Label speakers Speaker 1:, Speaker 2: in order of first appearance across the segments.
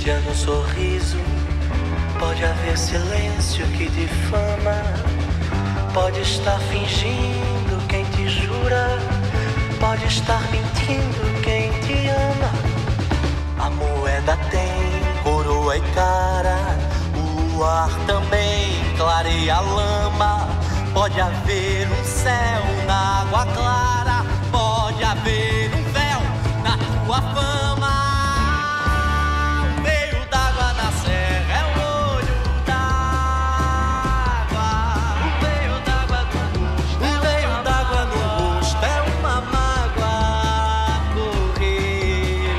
Speaker 1: angústia no sorriso. Pode haver silêncio que difama. Pode estar fingindo quem te jura. Pode estar mentindo quem te ama. A moeda tem coroa e cara. O ar também clareia a lama. Pode haver um céu na água clara. Pode haver um véu na tua fama. Um veio d'água na serra é um olho d'água. Um veio d'água no rosto, um veio d'água no rosto é uma mágoa a correr.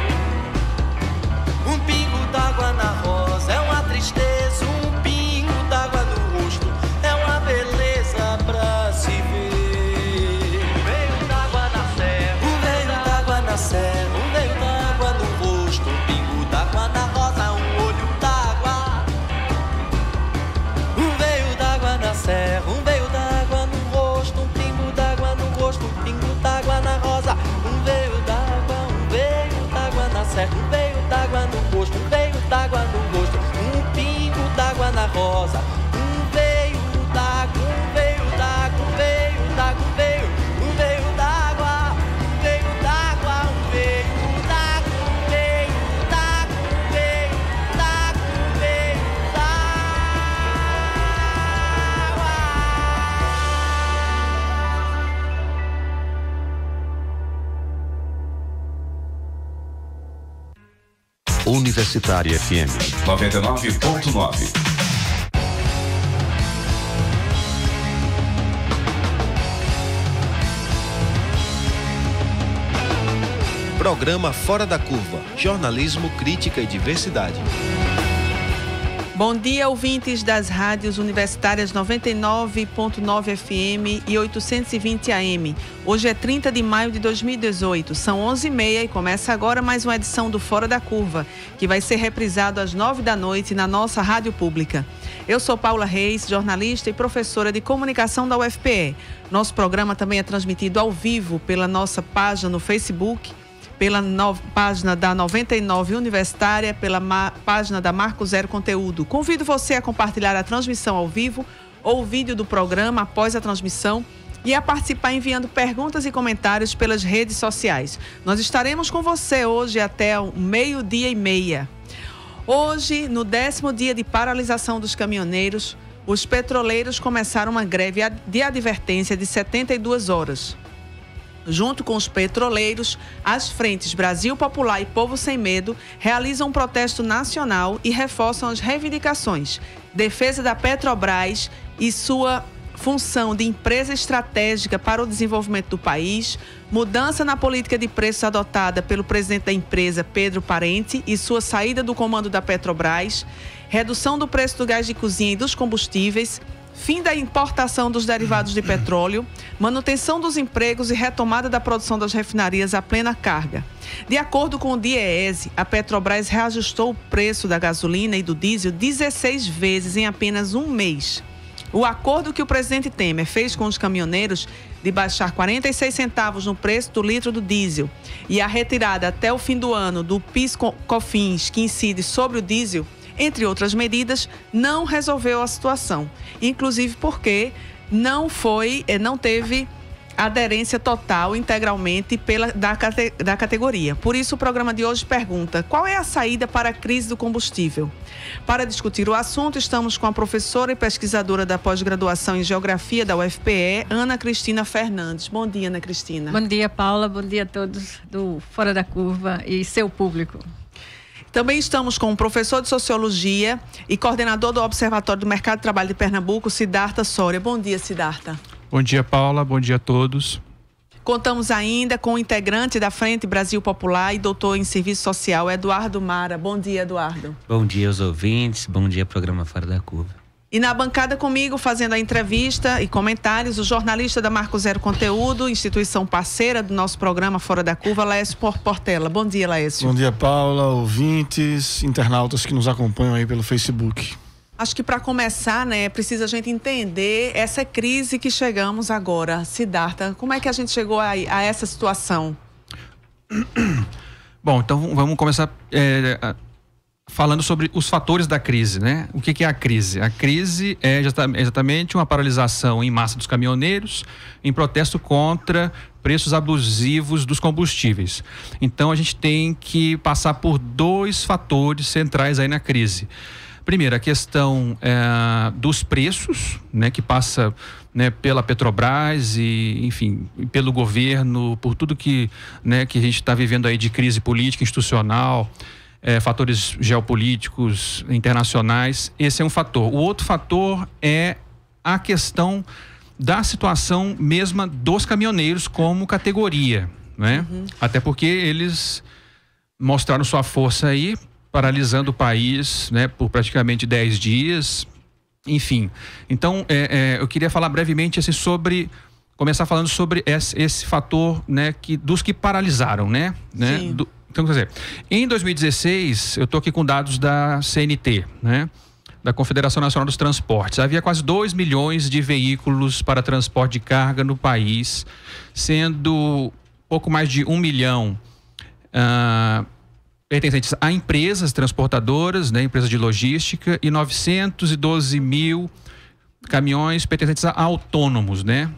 Speaker 1: Um pingo d'água na rosa é uma tristeza. Um pingo d'água no rosto é uma beleza pra se ver. Um veio d'água na serra, um veio d'água na serra, um veio d'água no rosto, um pingo d'água na rosa, um olho d'água. Um veio d'água na serra, um veio d'água no rosto, um pingo d'água no rosto, um pingo d'água na rosa. Um veio d'água na serra, um veio d'água no rosto, um veio d'água no rosto, um pingo d'água na rosa. Um veio d'água, um veio d'água, um veio d'água, um veio, um veio d'água, um veio d'água, um veio d'água, um veio d'água, um veio d'água, um veio d'água.
Speaker 2: Universitária FM 99.9. Programa Fora da Curva, jornalismo, crítica e diversidade.
Speaker 3: Bom dia, ouvintes das rádios universitárias 99.9 FM e 820 AM. Hoje é 30 de maio de 2018, são 11h30 e começa agora mais uma edição do Fora da Curva, que vai ser reprisado às 9 da noite na nossa rádio pública. Eu sou Paula Reis, jornalista e professora de comunicação da UFPE. Nosso programa também é transmitido ao vivo pela nossa página no Facebook, pela página da 99 Universitária, pela página da Marco Zero Conteúdo. Convido você a compartilhar a transmissão ao vivo ou o vídeo do programa após a transmissão e a participar enviando perguntas e comentários pelas redes sociais. Nós estaremos com você hoje até o 12h30. Hoje, no 10º dia de paralisação dos caminhoneiros, os petroleiros começaram uma greve de advertência de 72 horas. Junto com os petroleiros, as frentes Brasil Popular e Povo Sem Medo realizam um protesto nacional e reforçam as reivindicações, defesa da Petrobras e sua função de empresa estratégica para o desenvolvimento do país, mudança na política de preços adotada pelo presidente da empresa, Pedro Parente, e sua saída do comando da Petrobras, redução do preço do gás de cozinha e dos combustíveis, fim da importação dos derivados de petróleo, manutenção dos empregos e retomada da produção das refinarias à plena carga. De acordo com o DIEESE, a Petrobras reajustou o preço da gasolina e do diesel 16 vezes em apenas um mês. O acordo que o presidente Temer fez com os caminhoneiros de baixar 46 centavos no preço do litro do diesel e a retirada até o fim do ano do PIS/COFINS que incide sobre o diesel, entre outras medidas, não resolveu a situação. Inclusive porque não teve aderência total, integralmente, da categoria. Por isso, o programa de hoje pergunta: qual é a saída para a crise do combustível? Para discutir o assunto, estamos com a professora e pesquisadora da pós-graduação em Geografia da UFPE, Ana Cristina Fernandes. Bom dia, Ana Cristina.
Speaker 4: Bom dia, Paula. Bom dia a todos do Fora da Curva e seu público.
Speaker 3: Também estamos com o professor de Sociologia e coordenador do Observatório do Mercado de Trabalho de Pernambuco, Siddhartha Soria. Bom dia, Siddhartha.
Speaker 5: Bom dia, Paula. Bom dia a todos.
Speaker 3: Contamos ainda com o integrante da Frente Brasil Popular e doutor em Serviço Social, Eduardo Mara. Bom dia, Eduardo.
Speaker 6: Bom dia aos ouvintes, bom dia, programa Fora da Curva.
Speaker 3: E na bancada comigo, fazendo a entrevista e comentários, o jornalista da Marco Zero Conteúdo, instituição parceira do nosso programa Fora da Curva, Laércio Portela. Bom dia, Laércio.
Speaker 7: Bom dia, Paula, ouvintes, internautas que nos acompanham aí pelo Facebook.
Speaker 3: Acho que para começar, precisa a gente entender essa crise que chegamos agora. Siddhartha, como é que a gente chegou a essa situação?
Speaker 5: Bom, então vamos começar falando sobre os fatores da crise, né? O que é a crise? A crise é exatamente uma paralisação em massa dos caminhoneiros em protesto contra preços abusivos dos combustíveis. Então a gente tem que passar por 2 fatores centrais aí na crise. Primeiro, a questão dos preços, né, que passa, né, pela Petrobras e, enfim, pelo governo, por tudo que, né, que a gente está vivendo aí de crise política, institucional, fatores geopolíticos internacionais. Esse é um fator. O outro fator é a questão da situação mesma dos caminhoneiros como categoria, né? Até porque eles mostraram sua força aí, paralisando o país, né, por praticamente 10 dias, enfim. Então, eu queria falar brevemente assim, começar falando sobre esse fator, né, dos que paralisaram, né? Então, quer dizer, em 2016, eu estou aqui com dados da CNT, né? Da Confederação Nacional dos Transportes. Havia quase 2 milhões de veículos para transporte de carga no país, sendo pouco mais de 1 milhão pertencentes a empresas transportadoras, né, empresas de logística, e 912 mil caminhões pertencentes a autônomos, né?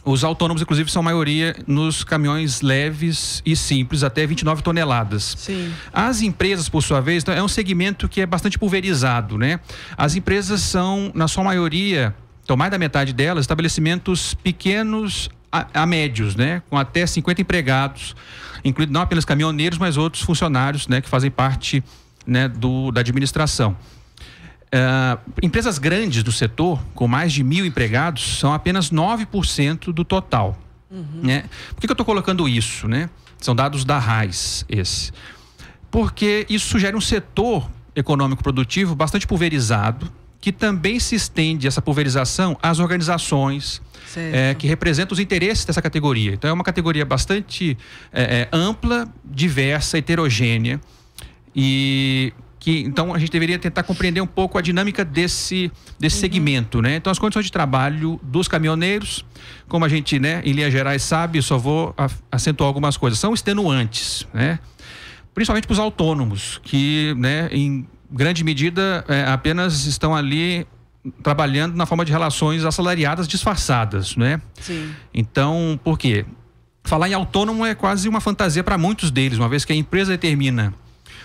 Speaker 5: Os autônomos, inclusive, são a maioria nos caminhões leves e simples, até 29 toneladas.
Speaker 3: Sim. As
Speaker 5: empresas, por sua vez, é um segmento que é bastante pulverizado, né? As empresas são, na sua maioria, então mais da metade delas, estabelecimentos pequenos a médios, né? Com até 50 empregados, incluindo não apenas caminhoneiros, mas outros funcionários, né, que fazem parte, né, da administração. Empresas grandes do setor, com mais de 1.000 empregados, são apenas 9% do total. Né? Por que eu estou colocando isso, né? São dados da RAIS, esse. Porque isso sugere um setor econômico produtivo bastante pulverizado, que também se estende essa pulverização às organizações que representam os interesses dessa categoria. Então é uma categoria bastante ampla, diversa, heterogênea, e então a gente deveria tentar compreender um pouco a dinâmica desse segmento, né? Então as condições de trabalho dos caminhoneiros, como a gente, né, em linhas gerais sabe, eu só vou acentuar algumas coisas, são extenuantes, né? Principalmente para os autônomos, que, né, em grande medida apenas estão ali trabalhando na forma de relações assalariadas disfarçadas, né?
Speaker 3: Sim.
Speaker 5: Então, por quê? Falar em autônomo é quase uma fantasia para muitos deles, uma vez que a empresa determina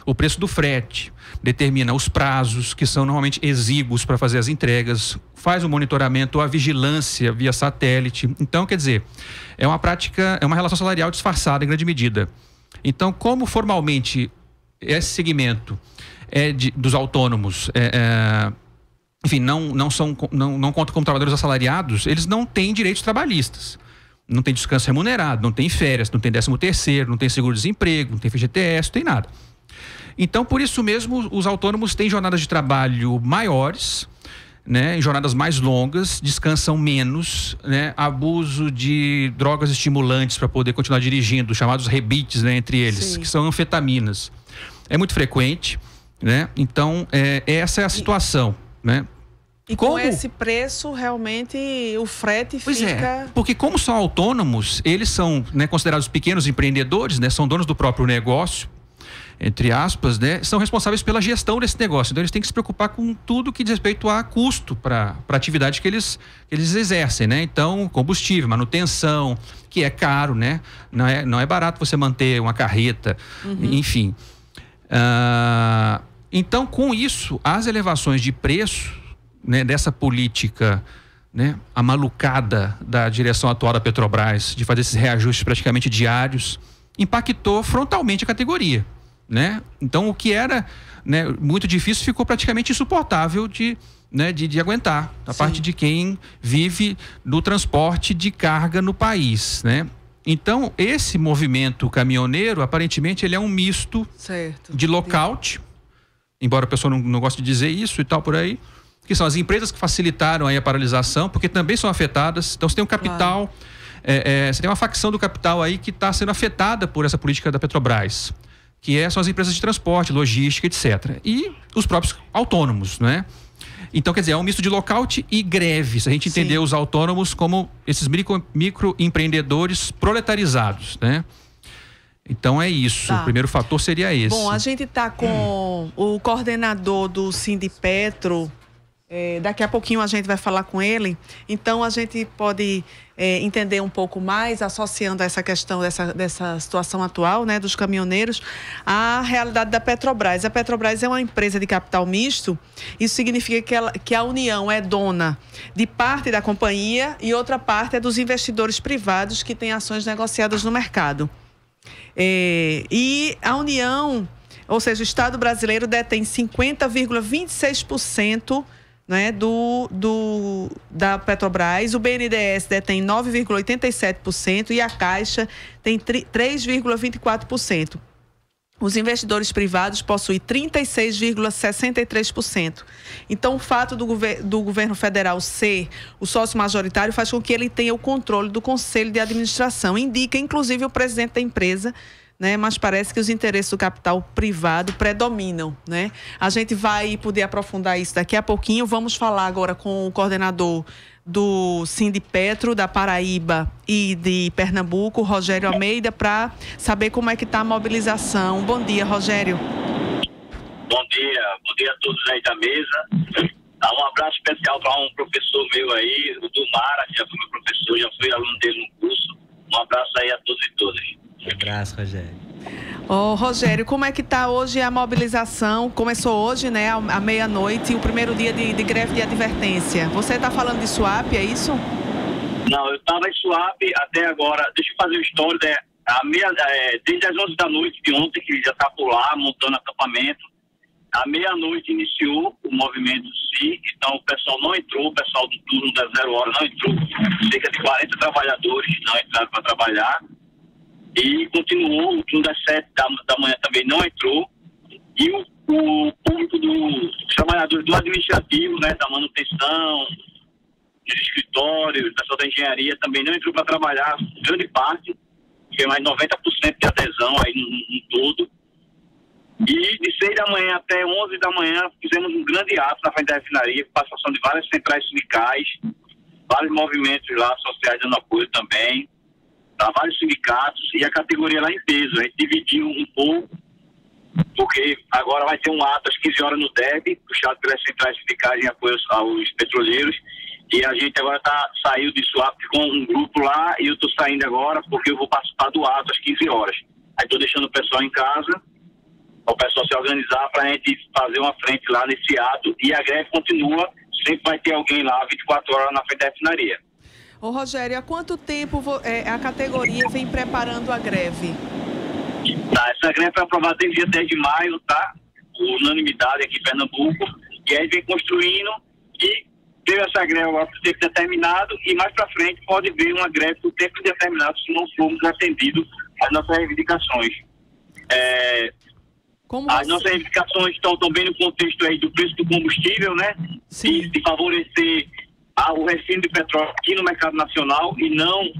Speaker 5: o preço do frete, determina os prazos, que são normalmente exíguos para fazer as entregas, faz o monitoramento, a vigilância via satélite. Então, quer dizer, é uma prática, é uma relação salarial disfarçada em grande medida. Então, como formalmente esse segmento dos autônomos, enfim, não contam como trabalhadores assalariados, eles não têm direitos trabalhistas. Não tem descanso remunerado, não tem férias, não tem 13º, não tem seguro-desemprego, não tem FGTS, não tem nada. Então, por isso mesmo, os autônomos têm jornadas de trabalho maiores, né, em jornadas mais longas, descansam menos, né, abuso de drogas estimulantes para poder continuar dirigindo, chamados rebites, né, entre eles,
Speaker 3: Sim.
Speaker 5: que são anfetaminas. É muito frequente, né? Então, essa é a situação, né?
Speaker 3: E com esse preço, realmente, o frete fica...
Speaker 5: Porque como são autônomos, eles são, né, considerados pequenos empreendedores, né? São donos do próprio negócio, entre aspas, né? São responsáveis pela gestão desse negócio. Então, eles têm que se preocupar com tudo que diz respeito a custo para a atividade que eles exercem, né? Então, combustível, manutenção, que é caro, né? Não é barato você manter uma carreta, enfim. Então, com isso, as elevações de preço, né, dessa política, né, amalucada da direção atual da Petrobras, de fazer esses reajustes praticamente diários, impactou frontalmente a categoria, né? Então, o que era, né, muito difícil ficou praticamente insuportável de aguentar, da parte de quem vive no transporte de carga no país, né? Então, esse movimento caminhoneiro, aparentemente, ele é um misto de lockout, embora a pessoa não goste de dizer isso e tal por aí, que são as empresas que facilitaram aí a paralisação, porque também são afetadas. Então, você tem um capital, você tem uma facção do capital aí que está sendo afetada por essa política da Petrobras, que são as empresas de transporte, logística, etc. E os próprios autônomos, né? Então, quer dizer, é um misto de lockout e greve, se a gente entender os autônomos como esses microempreendedores proletarizados, né? Então é isso,
Speaker 3: Tá.
Speaker 5: O primeiro fator seria esse.
Speaker 3: Bom, a gente está com o coordenador do Sindipetro, daqui a pouquinho a gente vai falar com ele, então a gente pode entender um pouco mais, associando essa questão dessa situação atual, né, dos caminhoneiros, à realidade da Petrobras. A Petrobras é uma empresa de capital misto, isso significa que a União é dona de parte da companhia e outra parte é dos investidores privados que têm ações negociadas no mercado. E a União, ou seja, o Estado brasileiro detém 50,26%, né, da Petrobras, o BNDES detém 9,87% e a Caixa tem 3,24%. Os investidores privados possuem 36,63%. Então, o fato do governo federal ser o sócio majoritário faz com que ele tenha o controle do conselho de administração. Indica, inclusive, o presidente da empresa, né? Mas parece que os interesses do capital privado predominam, né? A gente vai poder aprofundar isso daqui a pouquinho. Vamos falar agora com o coordenador do Sindipetro, da Paraíba e de Pernambuco, Rogério Almeida, para saber como é que está a mobilização. Bom dia, Rogério.
Speaker 8: Bom dia a todos aí da mesa. Um abraço especial para um professor meu aí, o Dumara, que já foi meu professor, já fui aluno dele no curso. Um abraço aí a todos e todas.
Speaker 6: Um abraço, Rogério.
Speaker 3: Rogério, como é que está hoje a mobilização? Começou hoje, né, à meia-noite, o primeiro dia de greve de advertência. Você está falando de Suape, é isso?
Speaker 8: Não, eu estava em Suape até agora. Deixa eu fazer o histórico. Desde as 11 da noite de ontem, que já está por lá, montando acampamento. À meia-noite iniciou o movimento SI, então o pessoal não entrou, o pessoal do turno da 0 hora não entrou. Cerca de 40 trabalhadores não entraram para trabalhar. E continuou, o turno das 7 da manhã também não entrou. E o público dos trabalhadores do administrativo, né, da manutenção, dos escritórios, do pessoal da engenharia também não entrou para trabalhar, grande parte, que é mais 90% de adesão aí no todo. E de 6 da manhã até 11 da manhã fizemos um grande ato na frente da refinaria, com participação de várias centrais sindicais, vários movimentos lá sociais dando apoio também, para vários sindicatos, e a categoria lá em peso. A gente dividiu um pouco, porque agora vai ter um ato às 15 horas no DEB, puxado pelas centrais sindicais em apoio aos petroleiros, e a gente agora saiu de Suape com um grupo lá, e eu estou saindo agora porque eu vou participar do ato às 15 horas. Aí estou deixando o pessoal em casa, para o pessoal se organizar para a gente fazer uma frente lá nesse ato, e a greve continua, sempre vai ter alguém lá 24 horas na frente da refinaria.
Speaker 3: Ô Rogério, há quanto tempo a categoria vem preparando a greve?
Speaker 8: Tá, essa greve foi aprovada desde dia 10 de maio, tá? Por unanimidade aqui em Pernambuco, e aí vem construindo, e teve essa greve agora por tempo determinado, e mais para frente pode vir uma greve por tempo determinado se não formos atendidos às nossas reivindicações. As nossas reivindicações estão também no contexto aí do preço do combustível, né?
Speaker 3: Sim.
Speaker 8: De favorecer o refino de petróleo aqui no mercado nacional e não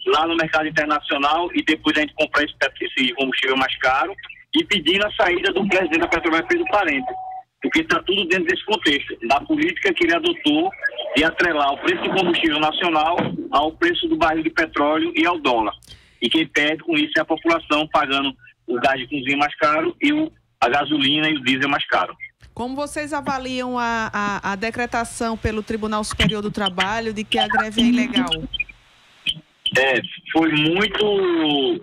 Speaker 8: lá no mercado internacional, e depois a gente comprar esse combustível mais caro, e pedindo a saída do presidente da Petrobras e do parente, porque está tudo dentro desse contexto, da política que ele adotou de atrelar o preço do combustível nacional ao preço do barril de petróleo e ao dólar. E quem perde com isso é a população, pagando o gás de cozinha mais caro e a gasolina e o diesel mais caro.
Speaker 3: Como vocês avaliam a decretação pelo Tribunal Superior do Trabalho de que a greve é ilegal?
Speaker 8: Foi muito,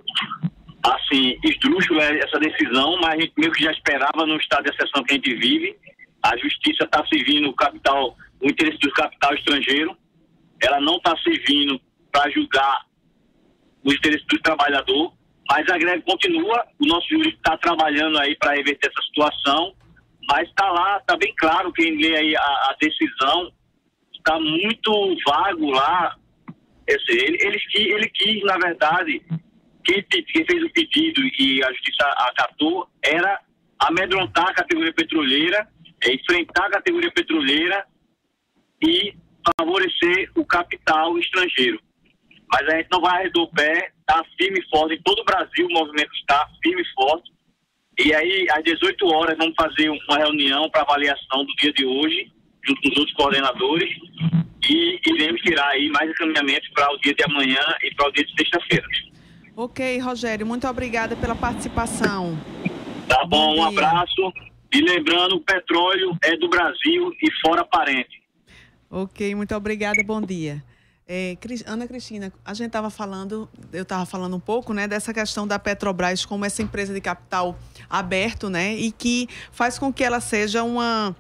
Speaker 8: assim, esdrúxula essa decisão, mas a gente meio que já esperava no estado de exceção que a gente vive. A justiça está servindo o interesse do capital estrangeiro, ela não está servindo para julgar o interesse do trabalhador, mas a greve continua, o nosso jurista está trabalhando aí para reverter essa situação, mas está lá, está bem claro, quem lê aí a decisão, está muito vago lá. Ele quis, na verdade, quem fez o pedido e a justiça acatou, era amedrontar a categoria petroleira, enfrentar a categoria petroleira e favorecer o capital estrangeiro. Mas a gente não vai arredar o pé, está firme e forte, em todo o Brasil o movimento está firme e forte. E aí, às 18 horas, vamos fazer uma reunião para avaliação do dia de hoje, junto com os outros coordenadores, e iremos tirar aí mais encaminhamentos para o dia de amanhã e para o dia de sexta-feira.
Speaker 3: Ok, Rogério, muito obrigada pela participação.
Speaker 8: Tá bom, um abraço. E lembrando, o petróleo é do Brasil e fora parente.
Speaker 3: Ok, muito obrigada, bom dia. Ana Cristina, a gente eu estava falando um pouco, né, dessa questão da Petrobras como essa empresa de capital aberto, né, e que faz com que ela seja uma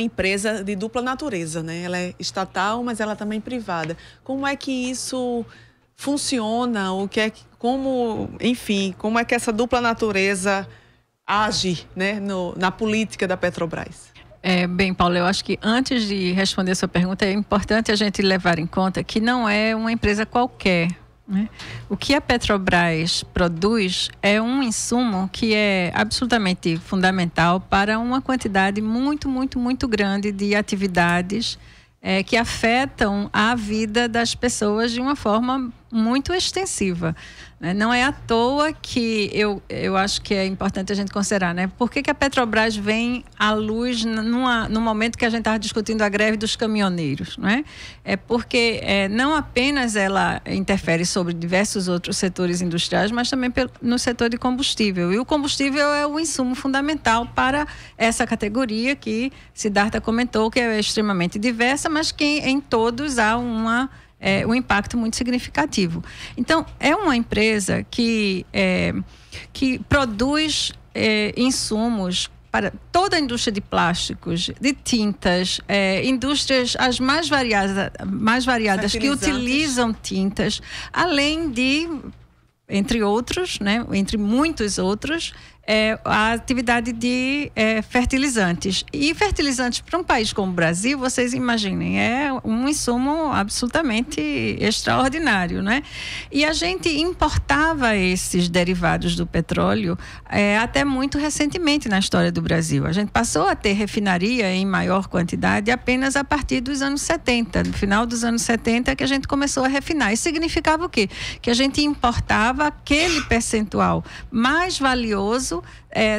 Speaker 3: empresa de dupla natureza, né? Ela é estatal, mas ela também é privada. Como é que isso funciona? Como é que essa dupla natureza age, né, na política da Petrobras?
Speaker 4: Bem, Paulo, eu acho que antes de responder a sua pergunta, é importante a gente levar em conta que não é uma empresa qualquer, né? O que a Petrobras produz é um insumo que é absolutamente fundamental para uma quantidade muito, muito, muito grande de atividades que afetam a vida das pessoas de uma forma muito extensiva. Não é à toa que eu acho que é importante a gente considerar, né? Por que a Petrobras vem à luz no momento que a gente estava discutindo a greve dos caminhoneiros, não é? É porque não apenas ela interfere sobre diversos outros setores industriais, mas também no setor de combustível. E o combustível é o insumo fundamental para essa categoria que Siddhartha comentou, que é extremamente diversa, mas que em todos há um impacto muito significativo. Então, é uma empresa que produz insumos para toda a indústria de plásticos, de tintas, indústrias as mais variadas que utilizam tintas, além de, entre outros, né, entre muitos outros, a atividade de fertilizantes. E fertilizantes para um país como o Brasil, vocês imaginem, é um insumo absolutamente extraordinário, né? E a gente importava esses derivados do petróleo até muito recentemente na história do Brasil. A gente passou a ter refinaria em maior quantidade apenas a partir dos anos 70. No final dos anos 70 que a gente começou a refinar. Isso significava o quê? Que a gente importava aquele percentual mais valioso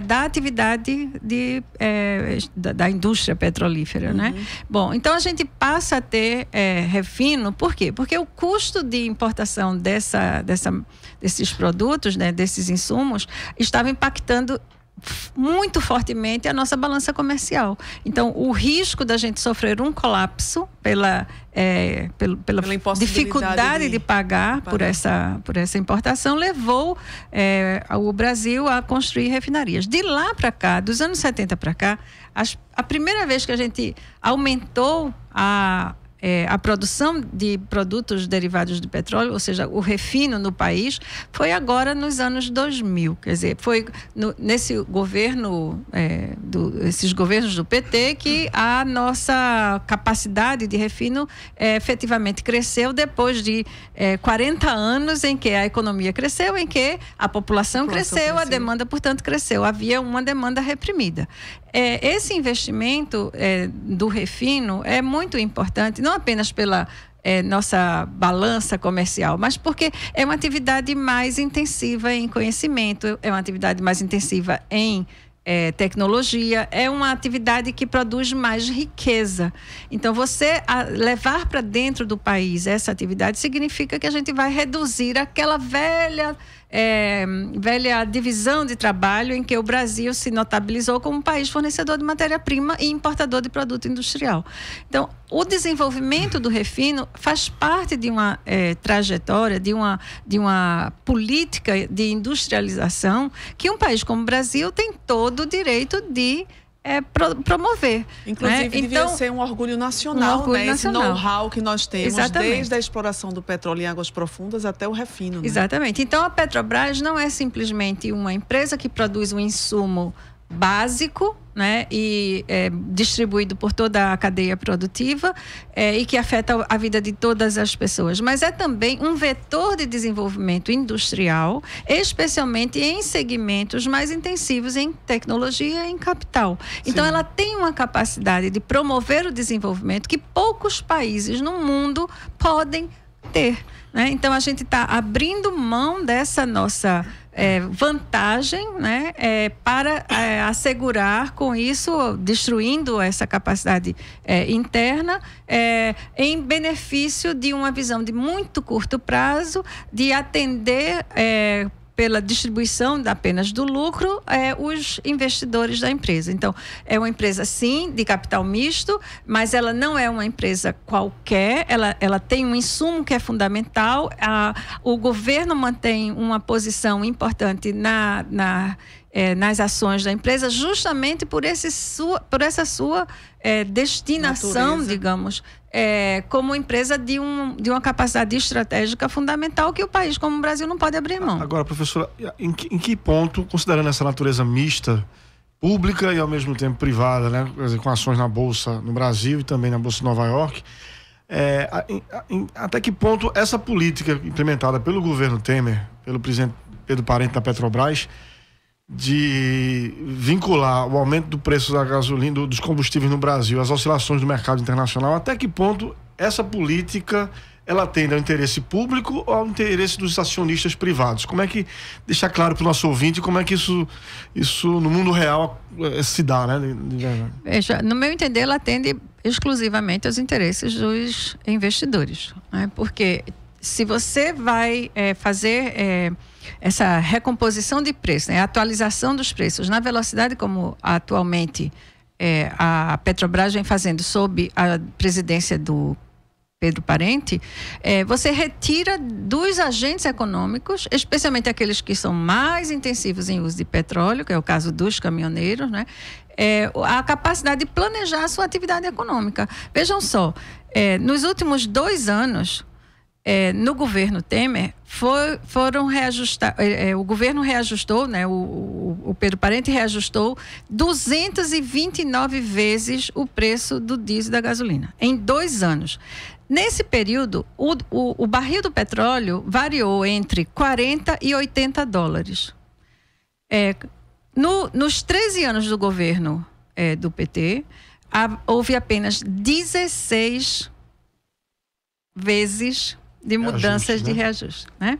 Speaker 4: da atividade da indústria petrolífera, né? Bom, então a gente passa a ter refino, por quê? Porque o custo de importação desses produtos, né, desses insumos, estava impactando muito fortemente a nossa balança comercial. Então, o risco da gente sofrer um colapso pela dificuldade de pagar por essa importação levou o Brasil a construir refinarias. De lá para cá, dos anos 70 para cá, a primeira vez que a gente aumentou a produção de produtos derivados do petróleo, ou seja, o refino no país, foi agora nos anos 2000. Quer dizer, foi nesse governo, esses governos do PT, que a nossa capacidade de refino efetivamente cresceu depois de 40 anos em que a economia cresceu, em que a população cresceu, a demanda, portanto, cresceu. Havia uma demanda reprimida. Esse investimento do refino é muito importante, não apenas pela nossa balança comercial, mas porque é uma atividade mais intensiva em conhecimento, é uma atividade mais intensiva em tecnologia, é uma atividade que produz mais riqueza. Então, você levar para dentro do país essa atividade significa que a gente vai reduzir aquela velha divisão de trabalho em que o Brasil se notabilizou como um país fornecedor de matéria-prima e importador de produto industrial. Então, o desenvolvimento do refino faz parte de uma trajetória, de uma política de industrialização que um país como o Brasil tem todo o direito de promover.
Speaker 3: Inclusive, devia ser um orgulho nacional, esse know-how que nós temos, desde a exploração do petróleo em águas profundas até o refino. Né?
Speaker 4: Exatamente. Então, a Petrobras não é simplesmente uma empresa que produz um insumo básico, né, e distribuído por toda a cadeia produtiva e que afeta a vida de todas as pessoas, mas é também um vetor de desenvolvimento industrial, especialmente em segmentos mais intensivos em tecnologia e em capital. Então, ela tem uma capacidade de promover o desenvolvimento que poucos países no mundo podem ter, né? Então a gente está abrindo mão dessa nossa vantagem, né, para assegurar com isso, destruindo essa capacidade interna, em benefício de uma visão de muito curto prazo, de atender pela distribuição apenas do lucro, os investidores da empresa. Então, é uma empresa, sim, de capital misto, mas ela não é uma empresa qualquer, ela tem um insumo que é fundamental. O governo mantém uma posição importante nas ações da empresa, justamente por essa sua destinação, natureza, digamos, como empresa de uma capacidade estratégica fundamental que o país, como o Brasil, não pode abrir mão.
Speaker 7: Agora, professora, em que ponto, considerando essa natureza mista, pública e ao mesmo tempo privada, né, quer dizer, com ações na Bolsa no Brasil e também na Bolsa de Nova York, até que ponto essa política implementada pelo governo Temer, pelo presidente Pedro Parente da Petrobras, de vincular o aumento do preço da gasolina, dos combustíveis no Brasil, às oscilações do mercado internacional, até que ponto essa política ela atende ao interesse público ou ao interesse dos acionistas privados? Como é que, deixar claro para o nosso ouvinte, como é que isso no mundo real se dá, né?
Speaker 4: Veja, no meu entender, ela atende exclusivamente aos interesses dos investidores, né? Porque se você vai fazer essa recomposição de preço, né, a atualização dos preços na velocidade como atualmente a Petrobras vem fazendo sob a presidência do Pedro Parente, você retira dos agentes econômicos, especialmente aqueles que são mais intensivos em uso de petróleo, que é o caso dos caminhoneiros, né, a capacidade de planejar a sua atividade econômica. Vejam só, nos últimos 2 anos, no governo Temer, foram reajustar, o governo reajustou, né, o Pedro Parente reajustou 229 vezes o preço do diesel e da gasolina, em 2 anos. Nesse período, o barril do petróleo variou entre 40 e 80 dólares. Nos 13 anos do governo do PT, houve apenas 16 vezes de mudanças de reajuste, né?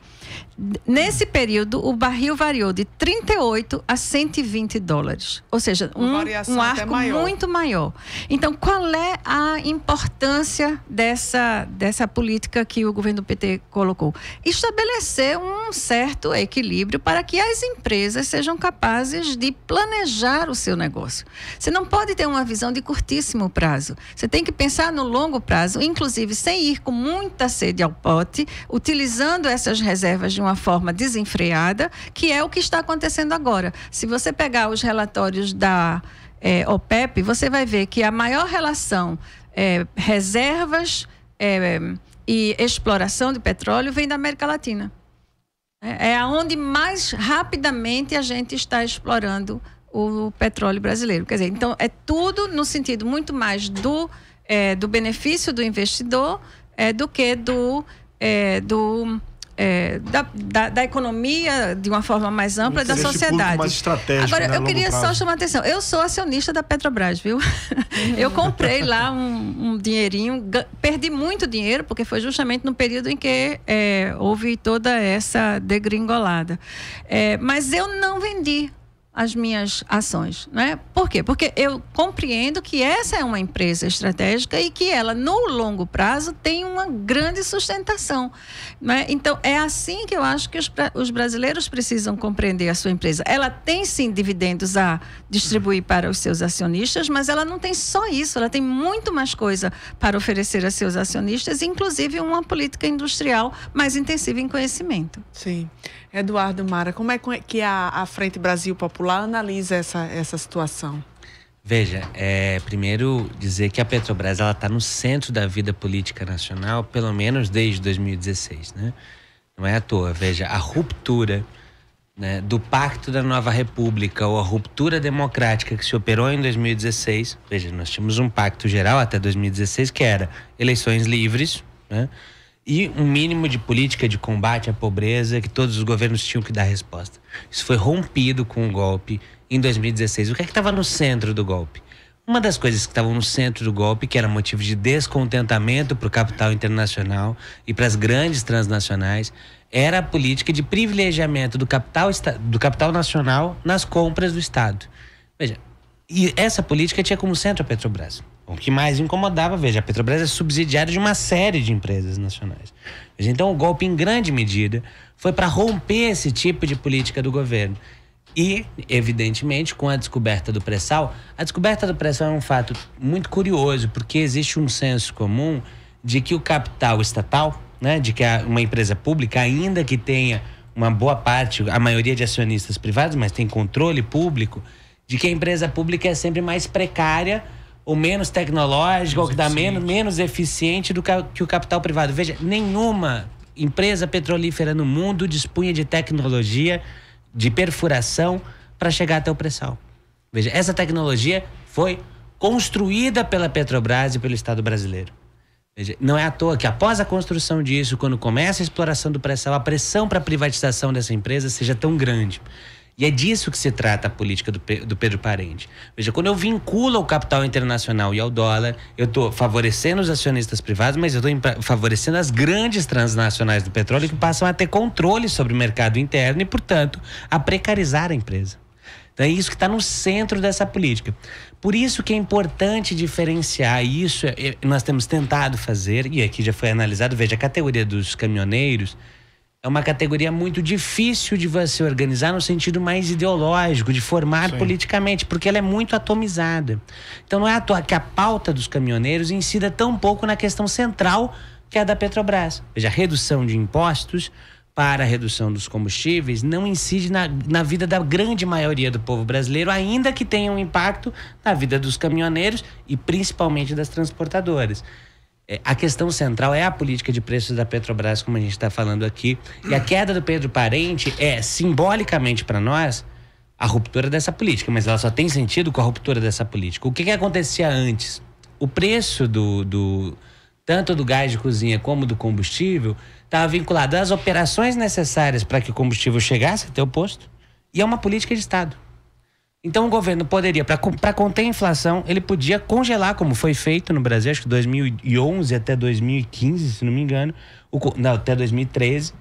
Speaker 4: Nesse período, o barril variou de 38 a 120 dólares. Ou seja, um arco muito maior. Então, qual é a importância dessa política que o governo do PT colocou? Estabelecer um certo equilíbrio para que as empresas sejam capazes de planejar o seu negócio. Você não pode ter uma visão de curtíssimo prazo. Você tem que pensar no longo prazo, inclusive sem ir com muita sede ao pote, utilizando essas reservas de uma forma desenfreada, que é o que está acontecendo agora. Se você pegar os relatórios da OPEP, você vai ver que a maior relação reservas e exploração de petróleo vem da América Latina. É onde mais rapidamente a gente está explorando o petróleo brasileiro. Quer dizer, então é tudo no sentido muito mais do benefício do investidor do que da economia de uma forma mais ampla da sociedade.
Speaker 7: Mais estratégico,
Speaker 4: agora, eu queria só chamar a atenção. Eu sou acionista da Petrobras, viu? Eu comprei lá um dinheirinho, perdi muito dinheiro, porque foi justamente no período em que houve toda essa degringolada. Mas eu não vendi as minhas ações, né? Por quê? Porque eu compreendo que essa é uma empresa estratégica e que ela, no longo prazo, tem uma grande sustentação, né? Então, é assim que eu acho que os brasileiros precisam compreender a sua empresa. Ela tem, sim, dividendos a distribuir para os seus acionistas, mas ela não tem só isso, ela tem muito mais coisa para oferecer a seus acionistas, inclusive uma política industrial mais intensiva em conhecimento.
Speaker 3: Sim. Eduardo, Mara, como é que a Frente Brasil Popular analisa essa situação?
Speaker 6: Veja, primeiro dizer que a Petrobras está no centro da vida política nacional, pelo menos desde 2016, né? Não é à toa. Veja, a ruptura, né, do Pacto da Nova República ou a ruptura democrática que se operou em 2016. Veja, nós tínhamos um pacto geral até 2016 que era eleições livres, né? E um mínimo de política de combate à pobreza que todos os governos tinham que dar resposta. Isso foi rompido com o golpe em 2016. O que é que estava no centro do golpe? Uma das coisas que estavam no centro do golpe, que era motivo de descontentamento para o capital internacional e para as grandes transnacionais, era a política de privilegiamento do capital nacional nas compras do Estado. Veja, e essa política tinha como centro a Petrobras. O que mais incomodava, veja, a Petrobras é subsidiária de uma série de empresas nacionais. Veja, então o golpe, em grande medida, foi para romper esse tipo de política do governo. E, evidentemente, com a descoberta do pré-sal, a descoberta do pré-sal é um fato muito curioso, porque existe um senso comum de que o capital estatal, né, de que uma empresa pública, ainda que tenha uma boa parte, a maioria de acionistas privados, mas tem controle público, de que a empresa pública é sempre mais precária ou menos tecnológica, ou que dá menos eficiente do que o capital privado. Veja, nenhuma empresa petrolífera no mundo dispunha de tecnologia de perfuração para chegar até o pré-sal. Veja, essa tecnologia foi construída pela Petrobras e pelo Estado brasileiro. Veja, não é à toa que após a construção disso, quando começa a exploração do pré-sal, a pressão para a privatização dessa empresa seja tão grande. E é disso que se trata a política do Pedro Parente. Veja, quando eu vinculo ao capital internacional e ao dólar, eu estou favorecendo os acionistas privados, mas eu estou favorecendo as grandes transnacionais do petróleo que passam a ter controle sobre o mercado interno e, portanto, a precarizar a empresa. Então é isso que está no centro dessa política. Por isso que é importante diferenciar isso, nós temos tentado fazer, e aqui já foi analisado, veja, a categoria dos caminhoneiros é uma categoria muito difícil de você organizar no sentido mais ideológico, de formar politicamente, porque ela é muito atomizada. Então não é à toa que a pauta dos caminhoneiros incida tão pouco na questão central que é a da Petrobras. Veja, a redução de impostos para a redução dos combustíveis não incide na vida da grande maioria do povo brasileiro, ainda que tenha um impacto na vida dos caminhoneiros e principalmente das transportadoras. A questão central é a política de preços da Petrobras, como a gente está falando aqui. E a queda do Pedro Parente é, simbolicamente para nós, a ruptura dessa política. Mas ela só tem sentido com a ruptura dessa política. O que acontecia antes? O preço tanto do gás de cozinha como do combustível estava vinculado às operações necessárias para que o combustível chegasse até o posto e a uma política de Estado. Então o governo poderia, para conter a inflação, ele podia congelar, como foi feito no Brasil, acho que 2011 até 2015, se não me engano, até 2013,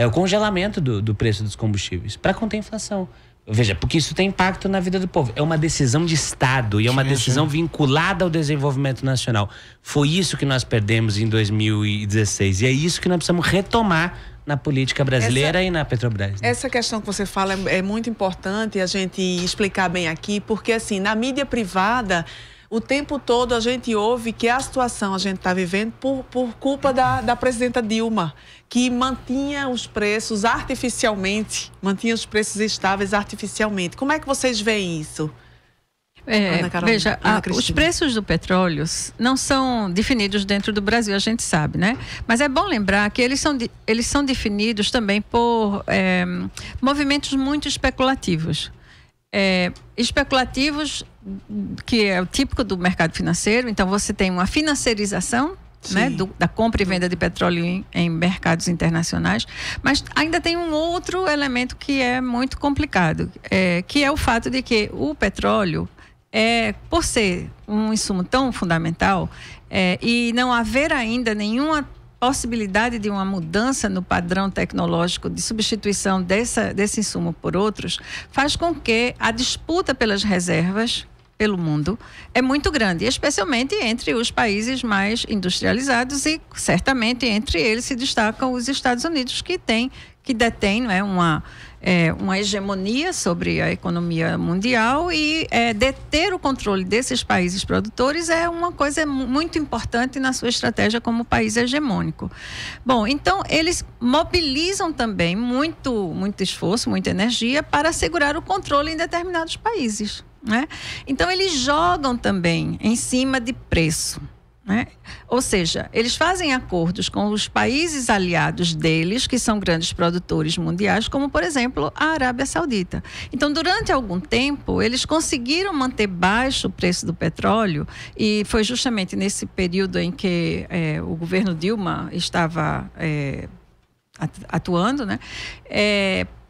Speaker 6: o congelamento do preço dos combustíveis, para conter a inflação. Veja, porque isso tem impacto na vida do povo. É uma decisão de Estado e é uma decisão vinculada ao desenvolvimento nacional. Foi isso que nós perdemos em 2016 e é isso que nós precisamos retomar na política brasileira e na Petrobras. Né?
Speaker 3: Essa questão que você fala é muito importante a gente explicar bem aqui, porque assim, na mídia privada, o tempo todo a gente ouve que a situação a gente está vivendo por culpa da presidenta Dilma, que mantinha os preços artificialmente, mantinha os preços estáveis artificialmente. Como é que vocês veem isso?
Speaker 4: Veja, os preços do petróleo não são definidos dentro do Brasil, a gente sabe, né? Mas é bom lembrar que eles são definidos também por movimentos muito especulativos. Especulativos, que é o típico do mercado financeiro. Então você tem uma financiarização, né, da compra e venda de petróleo em mercados internacionais, mas ainda tem um outro elemento que é muito complicado, que é o fato de que o petróleo, por ser um insumo tão fundamental e não haver ainda nenhuma possibilidade de uma mudança no padrão tecnológico de substituição desse insumo por outros, faz com que a disputa pelas reservas pelo mundo é muito grande, especialmente entre os países mais industrializados e certamente entre eles se destacam os Estados Unidos, que detém, não é, uma hegemonia sobre a economia mundial e deter o controle desses países produtores é uma coisa muito importante na sua estratégia como país hegemônico. Bom, então eles mobilizam também muito esforço, muita energia para assegurar o controle em determinados países, né? Então eles jogam também em cima de preço, né? Ou seja, eles fazem acordos com os países aliados deles, que são grandes produtores mundiais, como por exemplo a Arábia Saudita. Então, durante algum tempo, eles conseguiram manter baixo o preço do petróleo, e foi justamente nesse período em que o governo Dilma estava atuando, né?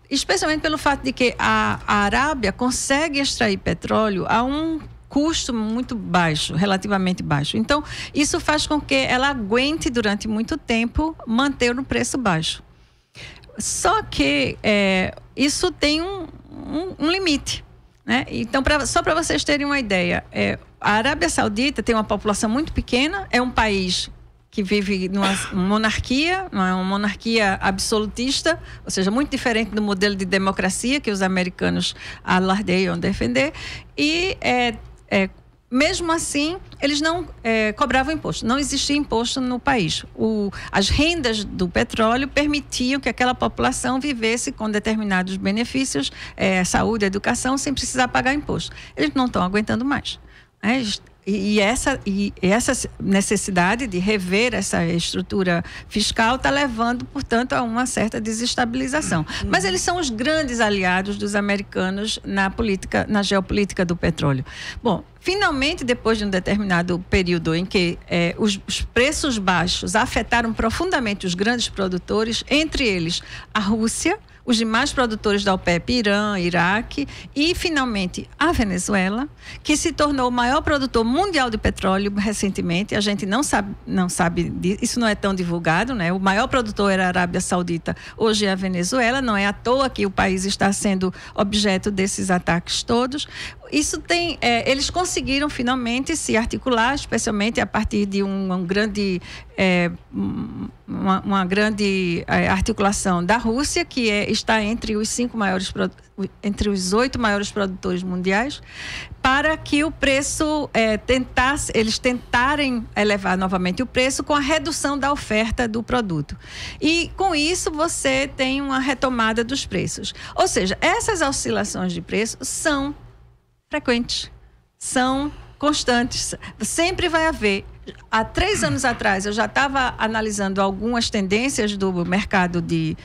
Speaker 4: Especialmente pelo fato de que a Arábia consegue extrair petróleo a um custo muito baixo, relativamente baixo. Então, isso faz com que ela aguente durante muito tempo manter um preço baixo. Só que isso tem um limite, né? Então, só para vocês terem uma ideia, a Arábia Saudita tem uma população muito pequena, é um país que vive numa monarquia, uma monarquia absolutista, ou seja, muito diferente do modelo de democracia que os americanos alardeiam defender, e mesmo assim, eles não cobravam imposto. Não existia imposto no país. As rendas do petróleo permitiam que aquela população vivesse com determinados benefícios, saúde, educação, sem precisar pagar imposto. Eles não estão aguentando mais. E essa necessidade de rever essa estrutura fiscal está levando, portanto, a uma certa desestabilização. Mas eles são os grandes aliados dos americanos na geopolítica do petróleo. Bom, finalmente, depois de um determinado período em que os preços baixos afetaram profundamente os grandes produtores, entre eles a Rússia, os demais produtores da OPEP, Irã, Iraque e, finalmente, a Venezuela, que se tornou o maior produtor mundial de petróleo recentemente. A gente não sabe disso, isso não é tão divulgado, né? O maior produtor era a Arábia Saudita, hoje é a Venezuela. Não é à toa que o país está sendo objeto desses ataques todos. Isso eles conseguiram finalmente se articular, especialmente a partir de uma grande articulação da Rússia, que está entre os 8 maiores produtores mundiais, para que o preço eles tentarem elevar novamente o preço com a redução da oferta do produto. E com isso você tem uma retomada dos preços. Ou seja, essas oscilações de preço são frequentes, são constantes, sempre vai haver. Há 3 anos atrás eu já estava analisando algumas tendências do mercado de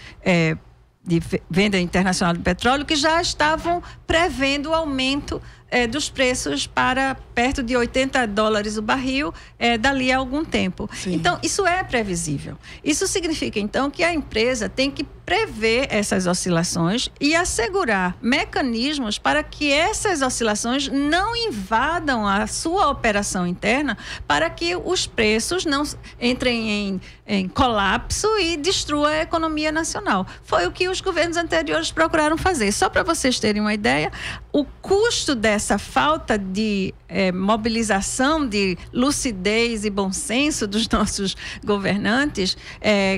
Speaker 4: venda internacional do petróleo que já estavam prevendo o aumento dos preços para perto de $80 o barril dali a algum tempo. Sim. Então, isso é previsível. Isso significa, então, que a empresa tem que prever essas oscilações e assegurar mecanismos para que essas oscilações não invadam a sua operação interna, para que os preços não entrem em colapso e destruam a economia nacional. Foi o que os governos anteriores procuraram fazer. Só para vocês terem uma ideia, o custo dessa falta de mobilização, de lucidez e bom senso dos nossos governantes,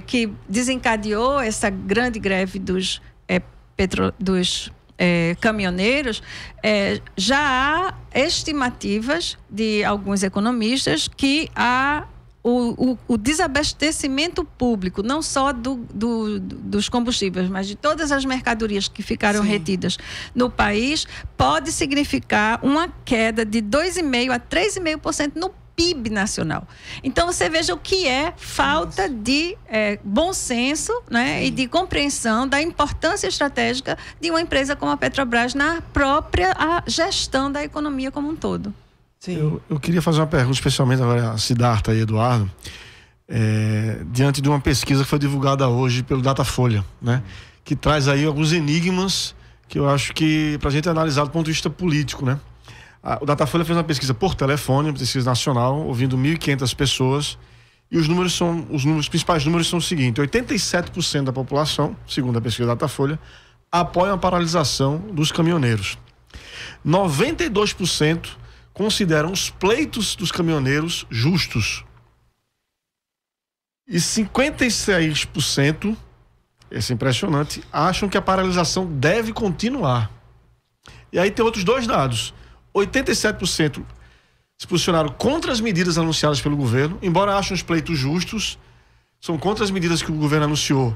Speaker 4: que desencadeou essa grande greve dos caminhoneiros, já há estimativas de alguns economistas que o desabastecimento público, não só dos combustíveis, mas de todas as mercadorias que ficaram retidas no país, pode significar uma queda de 2,5% a 3,5% no PIB nacional. Então, você veja o que é falta de bom senso, né, e de compreensão da importância estratégica de uma empresa como a Petrobras na própria gestão da economia como um todo.
Speaker 7: Eu queria fazer uma pergunta, especialmente agora a Siddhartha e Eduardo, diante de uma pesquisa que foi divulgada hoje pelo Datafolha, né, que traz aí alguns enigmas que eu acho que para a gente analisar do ponto de vista político, né? O Datafolha fez uma pesquisa por telefone, uma pesquisa nacional, ouvindo 1.500 pessoas, e os principais números são o seguinte: 87% da população, segundo a pesquisa da Datafolha, apoiam a paralisação dos caminhoneiros. 92% consideram os pleitos dos caminhoneiros justos. E 56%, esse é impressionante, acham que a paralisação deve continuar. E aí tem outros 2 dados. 87% se posicionaram contra as medidas anunciadas pelo governo, embora achem os pleitos justos, são contra as medidas que o governo anunciou,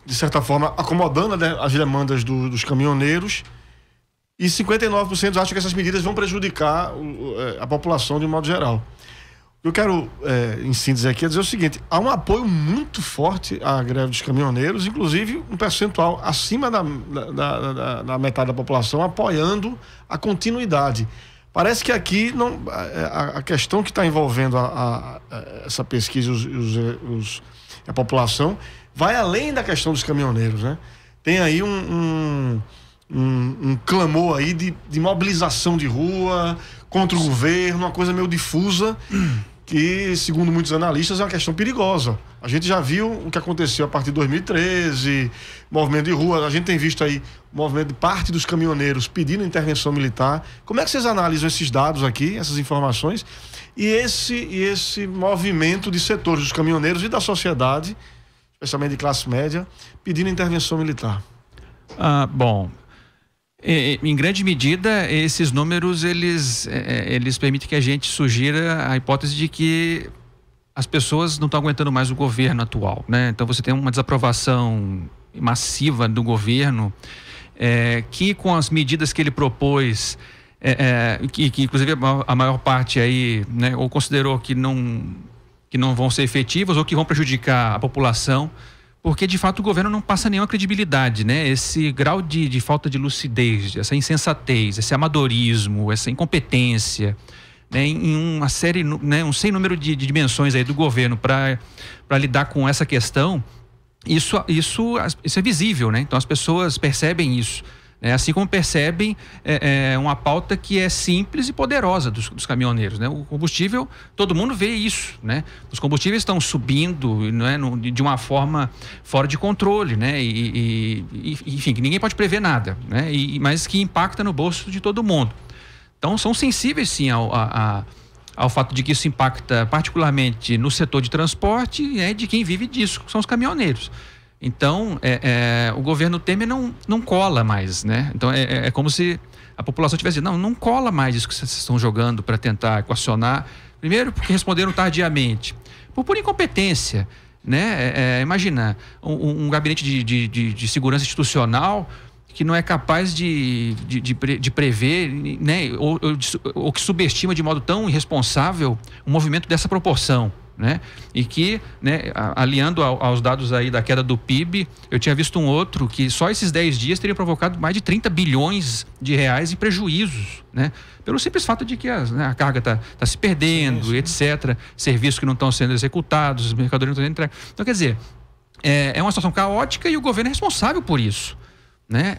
Speaker 7: de certa forma, acomodando as demandas dos caminhoneiros, e 59% acham que essas medidas vão prejudicar a população de um modo geral. O que eu quero, em síntese aqui, é dizer o seguinte: há um apoio muito forte à greve dos caminhoneiros, inclusive um percentual acima da metade da população apoiando a continuidade. Parece que aqui a questão que está envolvendo essa pesquisa e a população vai além da questão dos caminhoneiros, né? Tem aí um clamor aí de mobilização de rua contra o governo, uma coisa meio difusa, que, segundo muitos analistas, é uma questão perigosa. A gente já viu o que aconteceu a partir de 2013, movimento de rua, a gente tem visto aí o movimento de parte dos caminhoneiros pedindo intervenção militar. Como é que vocês analisam esses dados aqui, essas informações, e esse movimento de setores dos caminhoneiros e da sociedade, especialmente de classe média, pedindo intervenção militar?
Speaker 5: Bom, em grande medida, esses números, eles permitem que a gente sugira a hipótese de que as pessoas não estão aguentando mais o governo atual, né? Então você tem uma desaprovação massiva do governo, que com as medidas que ele propôs, que inclusive a maior parte aí, né, ou considerou que não vão ser efetivas ou que vão prejudicar a população, porque de fato o governo não passa nenhuma credibilidade, né? Esse grau de falta de lucidez, essa insensatez, esse amadorismo, essa incompetência, né? Em uma série, né, um sem número de dimensões aí do governo para lidar com essa questão, isso é visível, né? Então as pessoas percebem isso, né? Assim como percebem uma pauta que é simples e poderosa dos caminhoneiros, né? O combustível, todo mundo vê isso, né? Os combustíveis estão subindo, né, de uma forma fora de controle, né? Enfim, que ninguém pode prever nada, né? Mas que impacta no bolso de todo mundo. Então são sensíveis sim ao fato de que isso impacta particularmente no setor de transporte, né, de quem vive disso, que são os caminhoneiros. Então, o governo Temer não cola mais, né? Então, é como se a população tivesse dito, não cola mais isso que vocês estão jogando para tentar equacionar. Primeiro, porque responderam tardiamente. Por incompetência, né? Imagina, um gabinete de segurança institucional que não é capaz de prever, né? Ou que subestima de modo tão irresponsável um movimento dessa proporção, né? E que, né, aliando aos dados aí da queda do PIB, eu tinha visto um outro que só esses 10 dias teria provocado mais de 30 bilhões de reais em prejuízos, né? Pelo simples fato de que a carga está se perdendo, sim. etc. Serviços que não estão sendo executados, os mercadorias não estão sendo entregues. Então, quer dizer, é uma situação caótica e o governo é responsável por isso, né?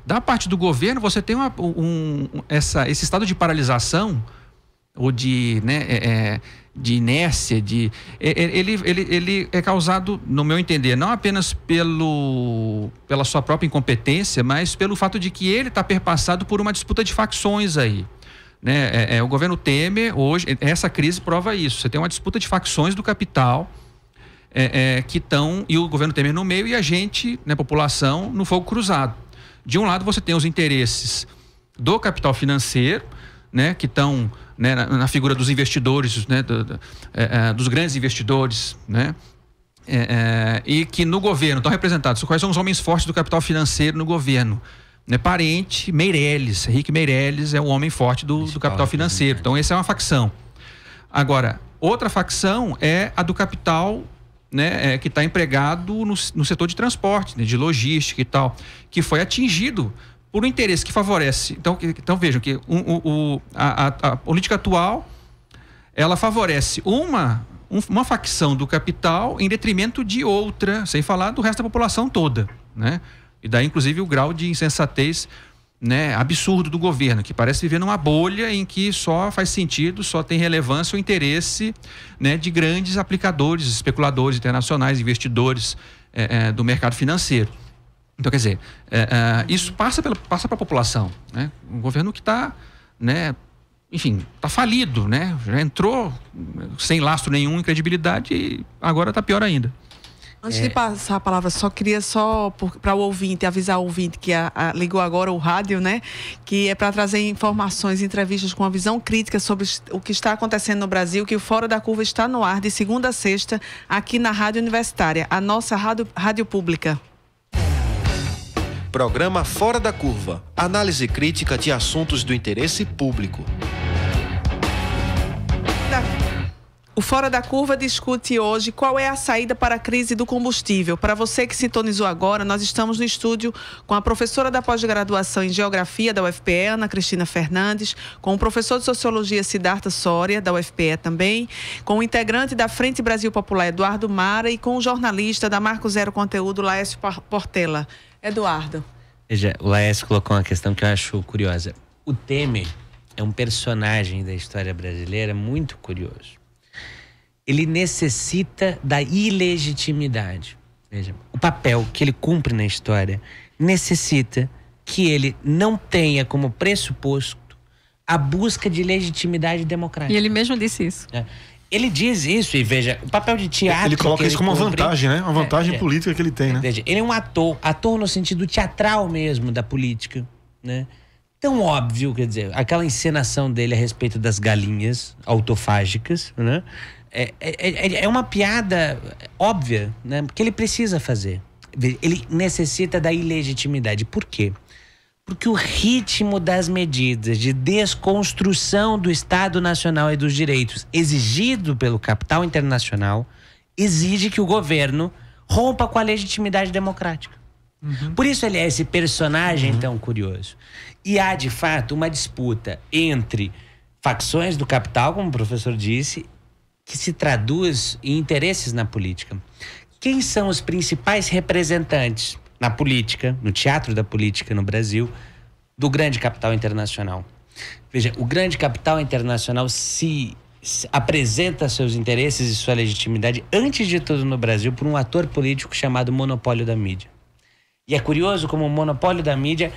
Speaker 5: Da parte do governo, você tem esse estado de paralisação ou de inércia, ele é causado, no meu entender, não apenas pela sua própria incompetência, mas pelo fato de que ele está perpassado por uma disputa de facções aí, né? O governo Temer, hoje, essa crise prova isso. Você tem uma disputa de facções do capital, que estão, e o governo Temer no meio e a gente, né, população, no fogo cruzado. De um lado você tem os interesses do capital financeiro, né, que estão, né, na figura dos investidores, né, dos grandes investidores, né, e que no governo estão representados. Quais são os homens fortes do capital financeiro no governo? Né, Parente, Meirelles, Henrique Meirelles é o homem forte do capital financeiro. Então essa é uma facção. Agora, outra facção é a do capital, né, que está empregado no setor de transporte, né, de logística e tal, que foi atingido por um interesse que favorece. Então vejam que a política atual, ela favorece uma facção do capital em detrimento de outra, sem falar do resto da população toda, né? E daí inclusive o grau de insensatez, né, absurdo do governo, que parece viver numa bolha em que só faz sentido, só tem relevância o interesse, né, de grandes aplicadores, especuladores internacionais, investidores do mercado financeiro. Então, quer dizer, isso passa para a população, né? Um governo que está, né, enfim, está falido, né? Já entrou sem lastro nenhum em credibilidade e agora está pior ainda.
Speaker 3: Antes de passar a palavra, queria para o ouvinte, avisar o ouvinte que ligou agora o rádio, né? Que é para trazer informações, entrevistas com uma visão crítica sobre o que está acontecendo no Brasil, que o Fora da Curva está no ar de segunda a sexta, aqui na Rádio Universitária, a nossa rádio pública.
Speaker 2: Programa Fora da Curva. Análise crítica de assuntos do interesse público.
Speaker 3: O Fora da Curva discute hoje qual é a saída para a crise do combustível. Para você que sintonizou agora, nós estamos no estúdio com a professora da pós-graduação em Geografia da UFPE, Ana Cristina Fernandes, com o professor de Sociologia Siddhartha Soria, da UFPE também, com o integrante da Frente Brasil Popular, Eduardo Mara, e com o jornalista da Marco Zero Conteúdo, Laércio Portela. Eduardo,
Speaker 6: Veja, o Laércio colocou uma questão que eu acho curiosa. O Temer é um personagem da história brasileira muito curioso. Ele necessita da ilegitimidade. Veja, o papel que ele cumpre na história necessita que ele não tenha como pressuposto a busca de legitimidade democrática.
Speaker 4: E ele mesmo disse isso.
Speaker 6: Ele diz isso e veja, o papel de teatro...
Speaker 7: Ele coloca isso como uma vantagem, né? Uma vantagem política que ele tem, né?
Speaker 6: Veja, ele é um ator no sentido teatral mesmo da política, né? Tão óbvio, quer dizer, aquela encenação dele a respeito das galinhas autofágicas, né? É uma piada óbvia, né? Porque ele precisa fazer. Ele necessita da ilegitimidade. Por quê? Porque o ritmo das medidas de desconstrução do Estado Nacional e dos direitos exigido pelo capital internacional exige que o governo rompa com a legitimidade democrática. Por isso ele é esse personagem tão curioso. E há, de fato, uma disputa entre facções do capital, como o professor disse, que se traduz em interesses na política. Quem são os principais representantes na política, no teatro da política no Brasil, do grande capital internacional? Veja, o grande capital internacional se apresenta seus interesses e sua legitimidade, antes de tudo no Brasil, por um ator político chamado monopólio da mídia. E é curioso como o monopólio da mídia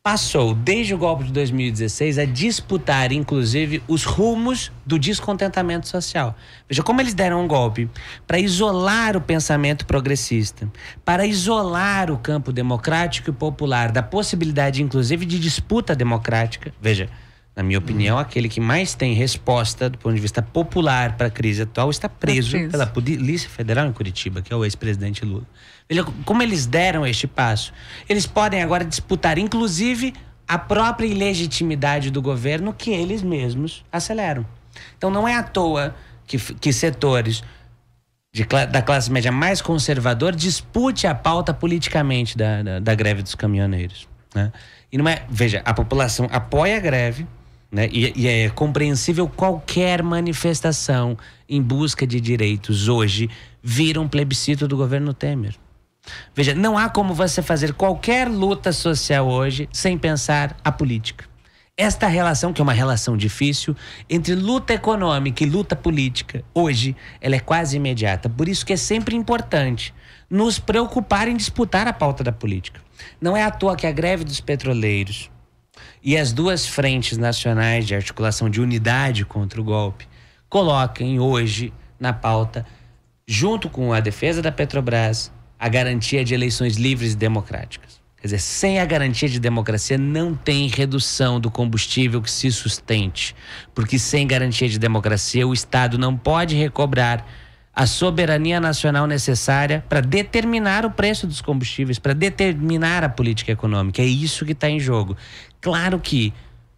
Speaker 6: passou, desde o golpe de 2016, a disputar, inclusive, os rumos do descontentamento social. Veja, como eles deram um golpe para isolar o pensamento progressista, para isolar o campo democrático e popular da possibilidade, inclusive, de disputa democrática. Veja, na minha opinião, aquele que mais tem resposta do ponto de vista popular para a crise atual está preso pela Polícia Federal em Curitiba, que é o ex-presidente Lula. Veja como eles deram este passo. Eles podem agora disputar, inclusive, a própria ilegitimidade do governo que eles mesmos aceleram. Então não é à toa que setores da classe média mais conservador dispute a pauta politicamente da greve dos caminhoneiros, né? E não é, veja, a população apoia a greve, né? E é compreensível qualquer manifestação em busca de direitos hoje vira um plebiscito do governo Temer. Veja, não há como você fazer qualquer luta social hoje sem pensar a política. Esta relação, que é uma relação difícil, entre luta econômica e luta política, hoje, ela é quase imediata. Por isso que é sempre importante nos preocupar em disputar a pauta da política. Não é à toa que a greve dos petroleiros e as duas frentes nacionais de articulação de unidade contra o golpe coloquem hoje na pauta, junto com a defesa da Petrobras, a garantia de eleições livres e democráticas. Quer dizer, sem a garantia de democracia não tem redução do combustível que se sustente, porque sem garantia de democracia o Estado não pode recobrar a soberania nacional necessária para determinar o preço dos combustíveis, para determinar a política econômica. É isso que está em jogo. Claro que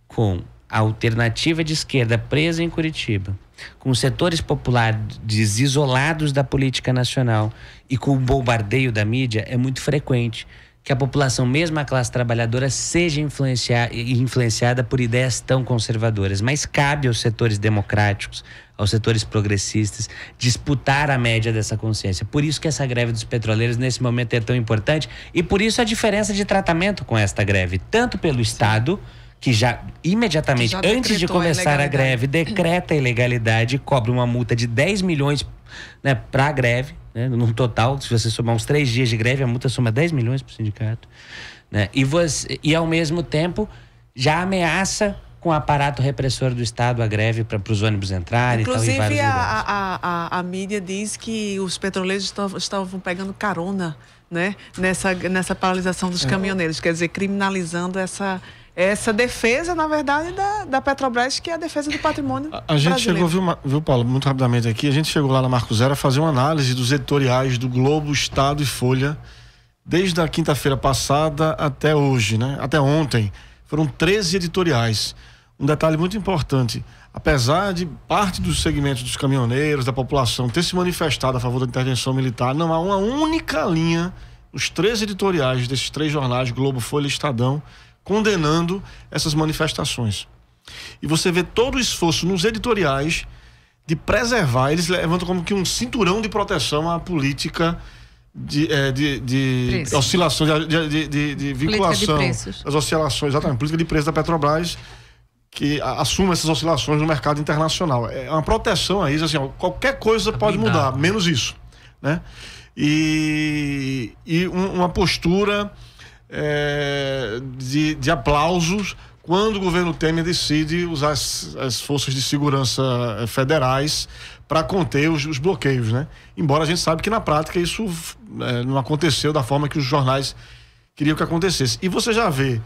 Speaker 6: com a alternativa de esquerda presa em Curitiba, com os setores populares isolados da política nacional e com o bombardeio da mídia, é muito frequente que a população, mesmo a classe trabalhadora, seja influenciada por ideias tão conservadoras. Mas cabe aos setores democráticos, aos setores progressistas, disputar a média dessa consciência. Por isso que essa greve dos petroleiros, nesse momento, é tão importante, e por isso a diferença de tratamento com esta greve, tanto pelo Estado, que já imediatamente, antes de começar a greve, decreta a ilegalidade e cobra uma multa de 10 milhões, né, para a greve, né, no total, se você somar uns 3 dias de greve, a multa soma 10 milhões para o sindicato, né, e ao mesmo tempo já ameaça com o aparato repressor do Estado a greve para os ônibus entrarem.
Speaker 3: Inclusive,
Speaker 6: e tal, em vários
Speaker 3: a mídia diz que os petroleiros estavam pegando carona, né, nessa paralisação dos caminhoneiros, quer dizer, criminalizando essa defesa, na verdade, da Petrobras, que é a defesa do patrimônio
Speaker 7: A gente
Speaker 3: brasileiro.
Speaker 7: chegou, viu, Paulo, muito rapidamente aqui, a gente chegou lá na Marco Zero a fazer uma análise dos editoriais do Globo, Estado e Folha, desde a quinta-feira passada até hoje, né? Até ontem. Foram 13 editoriais. Um detalhe muito importante, apesar de parte dos segmentos dos caminhoneiros, da população, ter se manifestado a favor da intervenção militar, não há uma única linha nos 13 editoriais desses 3 jornais, Globo, Folha e Estadão, condenando essas manifestações. E você vê todo o esforço nos editoriais de preservar, eles levantam como que um cinturão de proteção à política de oscilações, de vinculação, as oscilações, exatamente, política de preço da Petrobras, que assuma essas oscilações no mercado internacional. É uma proteção a isso, assim, qualquer coisa pode mudar, menos isso, né? E uma postura de aplausos quando o governo Temer decide usar as forças de segurança federais para conter os bloqueios, né? Embora a gente sabe que na prática isso não aconteceu da forma que os jornais queriam que acontecesse. E você já vê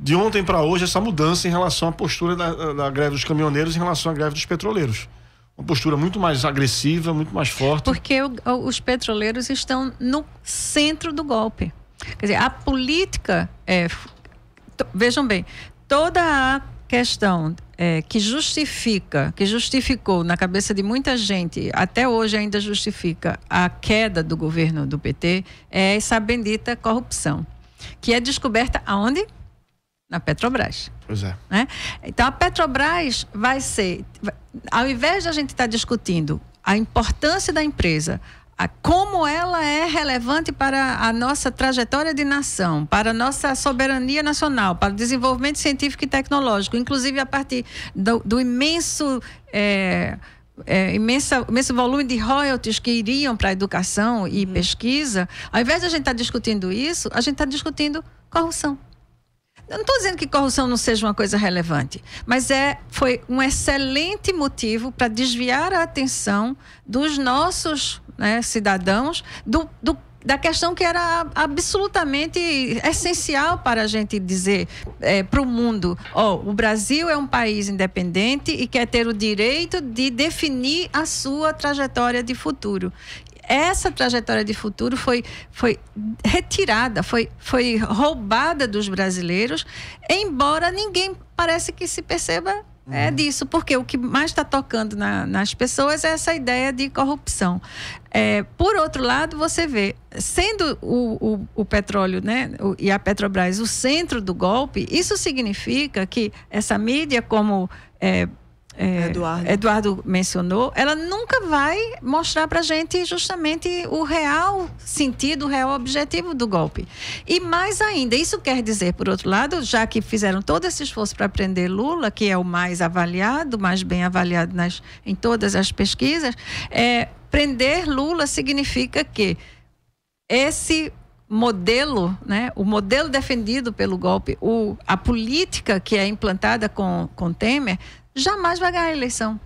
Speaker 7: de ontem para hoje essa mudança em relação à postura da greve dos caminhoneiros em relação à greve dos petroleiros. Uma postura muito mais agressiva, muito mais forte.
Speaker 4: Porque os petroleiros estão no centro do golpe. Quer dizer, a política vejam bem, toda a questão que justificou na cabeça de muita gente, até hoje ainda justifica a queda do governo do PT, é essa bendita corrupção, que é descoberta aonde? Na Petrobras.
Speaker 7: Pois é.
Speaker 4: Né? Então a Petrobras vai ser, ao invés de a gente estar discutindo a importância da empresa, como ela é relevante para a nossa trajetória de nação, para a nossa soberania nacional, para o desenvolvimento científico e tecnológico, inclusive a partir do imenso volume de royalties que iriam para a educação e pesquisa, ao invés de a gente estar discutindo isso, a gente está discutindo corrupção. Eu não estou dizendo que corrupção não seja uma coisa relevante, mas foi um excelente motivo para desviar a atenção dos nossos, né, cidadãos da questão que era absolutamente essencial para a gente dizer para o mundo: o Brasil é um país independente e quer ter o direito de definir a sua trajetória de futuro. Essa trajetória de futuro foi retirada, foi roubada dos brasileiros, embora ninguém parece que se perceba disso, porque o que mais está tocando nas pessoas é essa ideia de corrupção. Por outro lado, você vê, sendo o petróleo, né, e a Petrobras o centro do golpe, isso significa que essa mídia, como Eduardo mencionou, ela nunca vai mostrar pra gente justamente o real sentido, o real objetivo do golpe. E mais ainda, isso quer dizer, por outro lado, já que fizeram todo esse esforço para prender Lula, que é o mais avaliado, mais bem avaliado em todas as pesquisas, prender Lula significa que esse modelo, né, o modelo defendido pelo golpe, a política que é implantada com Temer, jamais vai ganhar a eleição.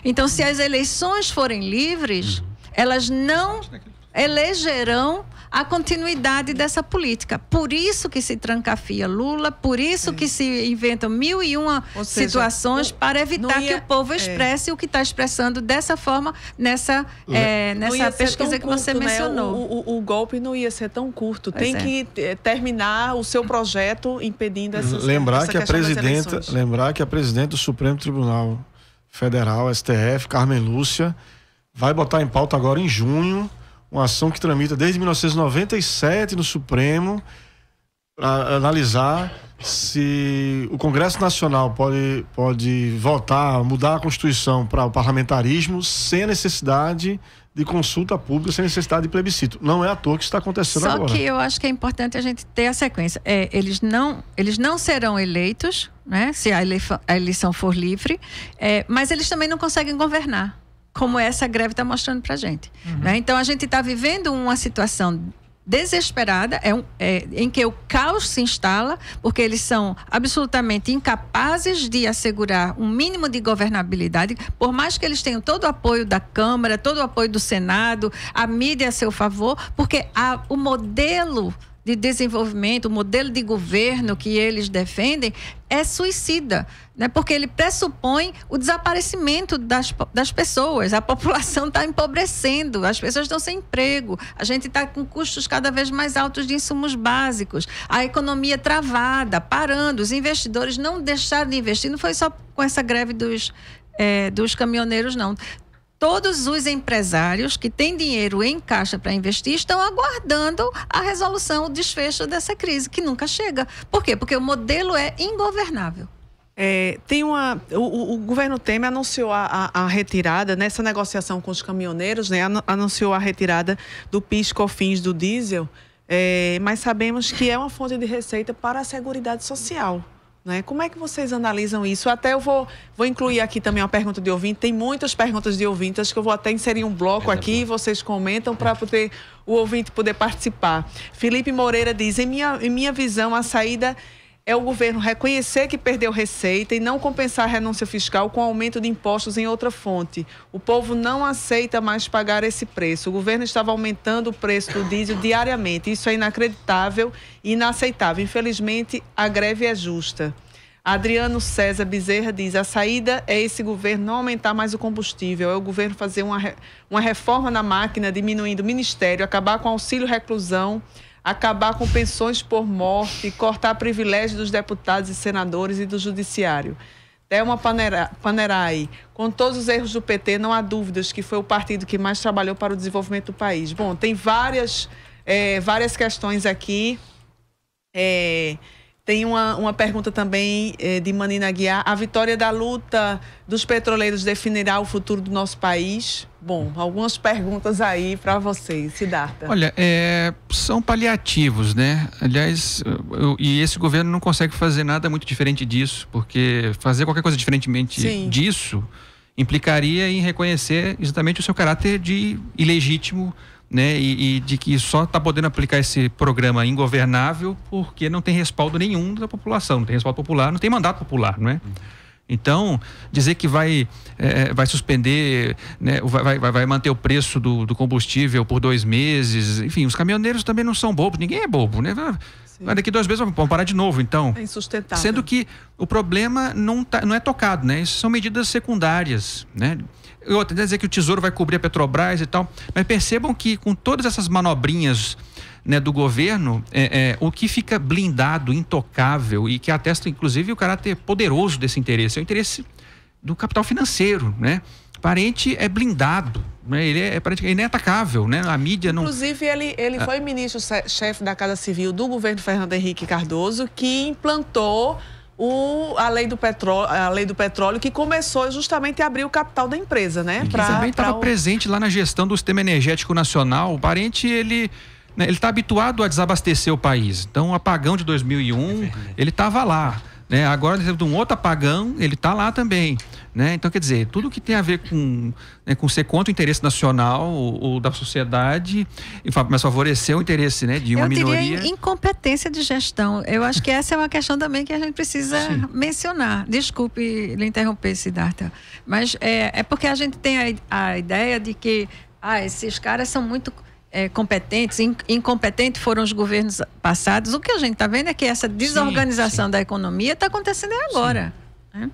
Speaker 4: Então, se as eleições forem livres, elas não elegerão a continuidade dessa política. Por isso que se trancafia Lula, por isso que se inventam 1001 situações para evitar que o povo expresse o que está expressando dessa forma nessa pesquisa que você mencionou.
Speaker 3: O golpe não ia ser tão curto. Tem que terminar o seu projeto impedindo essa
Speaker 7: lembrar que a presidente do Supremo Tribunal Federal, STF, Carmen Lúcia, vai botar em pauta agora em junho uma ação que tramita desde 1997 no Supremo para analisar se o Congresso Nacional pode votar, mudar a Constituição para o parlamentarismo sem a necessidade de consulta pública, sem necessidade de plebiscito. Não é à toa que isso está acontecendo agora.
Speaker 4: Só que eu acho que é importante a gente ter a sequência. Eles não serão eleitos, né, se a eleição for livre, mas eles também não conseguem governar, como essa greve está mostrando para a gente. Né? Então, a gente está vivendo uma situação desesperada, em que o caos se instala, porque eles são absolutamente incapazes de assegurar um mínimo de governabilidade, por mais que eles tenham todo o apoio da Câmara, todo o apoio do Senado, a mídia a seu favor, porque o modelo de desenvolvimento, o modelo de governo que eles defendem é suicida, né? Porque ele pressupõe o desaparecimento das pessoas. A população está empobrecendo, as pessoas estão sem emprego, a gente está com custos cada vez mais altos de insumos básicos, a economia travada, parando, os investidores não deixaram de investir. Não foi só com essa greve dos caminhoneiros, não. Todos os empresários que têm dinheiro em caixa para investir estão aguardando a resolução, o desfecho dessa crise, que nunca chega. Por quê? Porque o modelo é ingovernável.
Speaker 3: O governo Temer anunciou a retirada, nessa negociação com os caminhoneiros, né, anunciou a retirada do PIS/COFINS do diesel, mas sabemos que é uma fonte de receita para a Seguridade Social. Né? Como é que vocês analisam isso? Até eu vou incluir aqui também uma pergunta de ouvinte. Tem muitas perguntas de ouvintes que eu vou até inserir um bloco aqui e vocês comentam para poder o ouvinte poder participar. Felipe Moreira diz, em minha visão, a saída é o governo reconhecer que perdeu receita e não compensar a renúncia fiscal com aumento de impostos em outra fonte. O povo não aceita mais pagar esse preço. O governo estava aumentando o preço do diesel diariamente. Isso é inacreditável e inaceitável. Infelizmente, a greve é justa. Adriano César Bezerra diz, a saída é esse governo não aumentar mais o combustível, é o governo fazer uma reforma na máquina, diminuindo o ministério, acabar com auxílio reclusão, acabar com pensões por morte, cortar privilégios dos deputados e senadores e do judiciário. Thelma Panerai, com todos os erros do PT, não há dúvidas que foi o partido que mais trabalhou para o desenvolvimento do país. Bom, tem várias questões aqui. Tem uma pergunta também de Manina Aguiar. A vitória da luta dos petroleiros definirá o futuro do nosso país? Bom, algumas perguntas aí para vocês, Siddhartha.
Speaker 5: Olha, são paliativos, né? Aliás, e esse governo não consegue fazer nada muito diferente disso, porque fazer qualquer coisa diferentemente disso implicaria em reconhecer exatamente o seu caráter de ilegítimo, né, e de que só está podendo aplicar esse programa ingovernável porque não tem respaldo nenhum da população, não tem respaldo popular, não tem mandato popular, não é? Então, dizer que vai suspender, né, vai manter o preço do combustível por 2 meses, enfim, os caminhoneiros também não são bobos, ninguém é bobo, né? Mas daqui 2 meses vão parar de novo, então.
Speaker 3: É insustentável.
Speaker 5: Sendo que o problema não é tocado, né? Isso são medidas secundárias, né? Eu até dizer que o Tesouro vai cobrir a Petrobras e tal, mas percebam que com todas essas manobrinhas, né, do governo, o que fica blindado, intocável e que atesta inclusive o caráter poderoso desse interesse, é o interesse do capital financeiro, né? Parente é blindado, né? Ele é inatacável, né? A mídia não...
Speaker 3: Inclusive, ele foi ministro-chefe da Casa Civil do governo Fernando Henrique Cardoso, que implantou a lei do petróleo, que começou justamente a abrir o capital da empresa, né?
Speaker 5: E também estava presente lá na gestão do Sistema Energético Nacional. O Parente, ele está habituado a desabastecer o país. Então, o apagão de 2001, ele estava lá, né? Agora, de um outro apagão, ele está lá também, né? Então, quer dizer, tudo que tem a ver com ser contra o interesse nacional ou da sociedade, mas favorecer o interesse, né, de uma minoria.
Speaker 4: Eu diria incompetência de gestão. Eu acho que essa é uma questão também que a gente precisa mencionar. Desculpe lhe interromper, Siddhartha, mas é porque a gente tem a ideia de que esses caras são muito competentes, incompetentes foram os governos passados. O que a gente está vendo é que essa desorganização da economia está acontecendo agora. Né?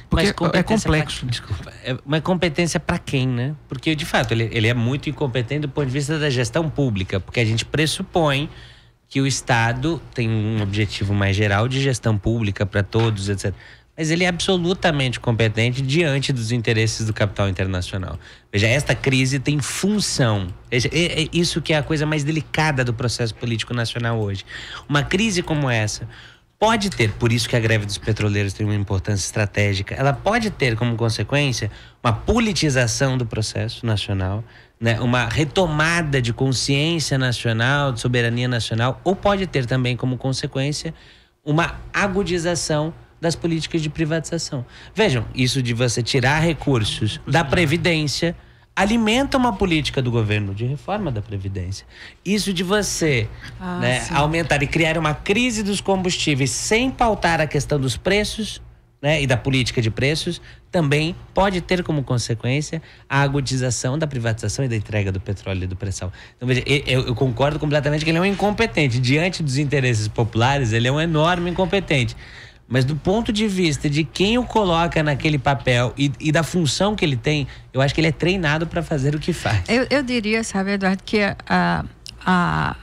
Speaker 5: Porque é complexo.
Speaker 6: Desculpa. Mas competência para quem, né? Porque, de fato, ele é muito incompetente do ponto de vista da gestão pública, porque a gente pressupõe que o Estado tem um objetivo mais geral de gestão pública para todos, etc. Mas ele é absolutamente competente diante dos interesses do capital internacional. Veja, esta crise tem função. Veja, isso que é a coisa mais delicada do processo político nacional hoje. Uma crise como essa pode ter, por isso que a greve dos petroleiros tem uma importância estratégica, ela pode ter como consequência uma politização do processo nacional, né? Uma retomada de consciência nacional, de soberania nacional, ou pode ter também como consequência uma agudização das políticas de privatização. Vejam, isso de você tirar recursos da Previdência alimenta uma política do governo de reforma da Previdência. Isso de você aumentar e criar uma crise dos combustíveis sem pautar a questão dos preços, né, e da política de preços, também pode ter como consequência a agudização da privatização e da entrega do petróleo e do pré-sal. Então, veja, eu concordo completamente que ele é um incompetente. Diante dos interesses populares, ele é um enorme incompetente. Mas do ponto de vista de quem o coloca naquele papel e da função que ele tem, eu acho que ele é treinado para fazer o que faz.
Speaker 4: Eu diria, sabe, Eduardo, que a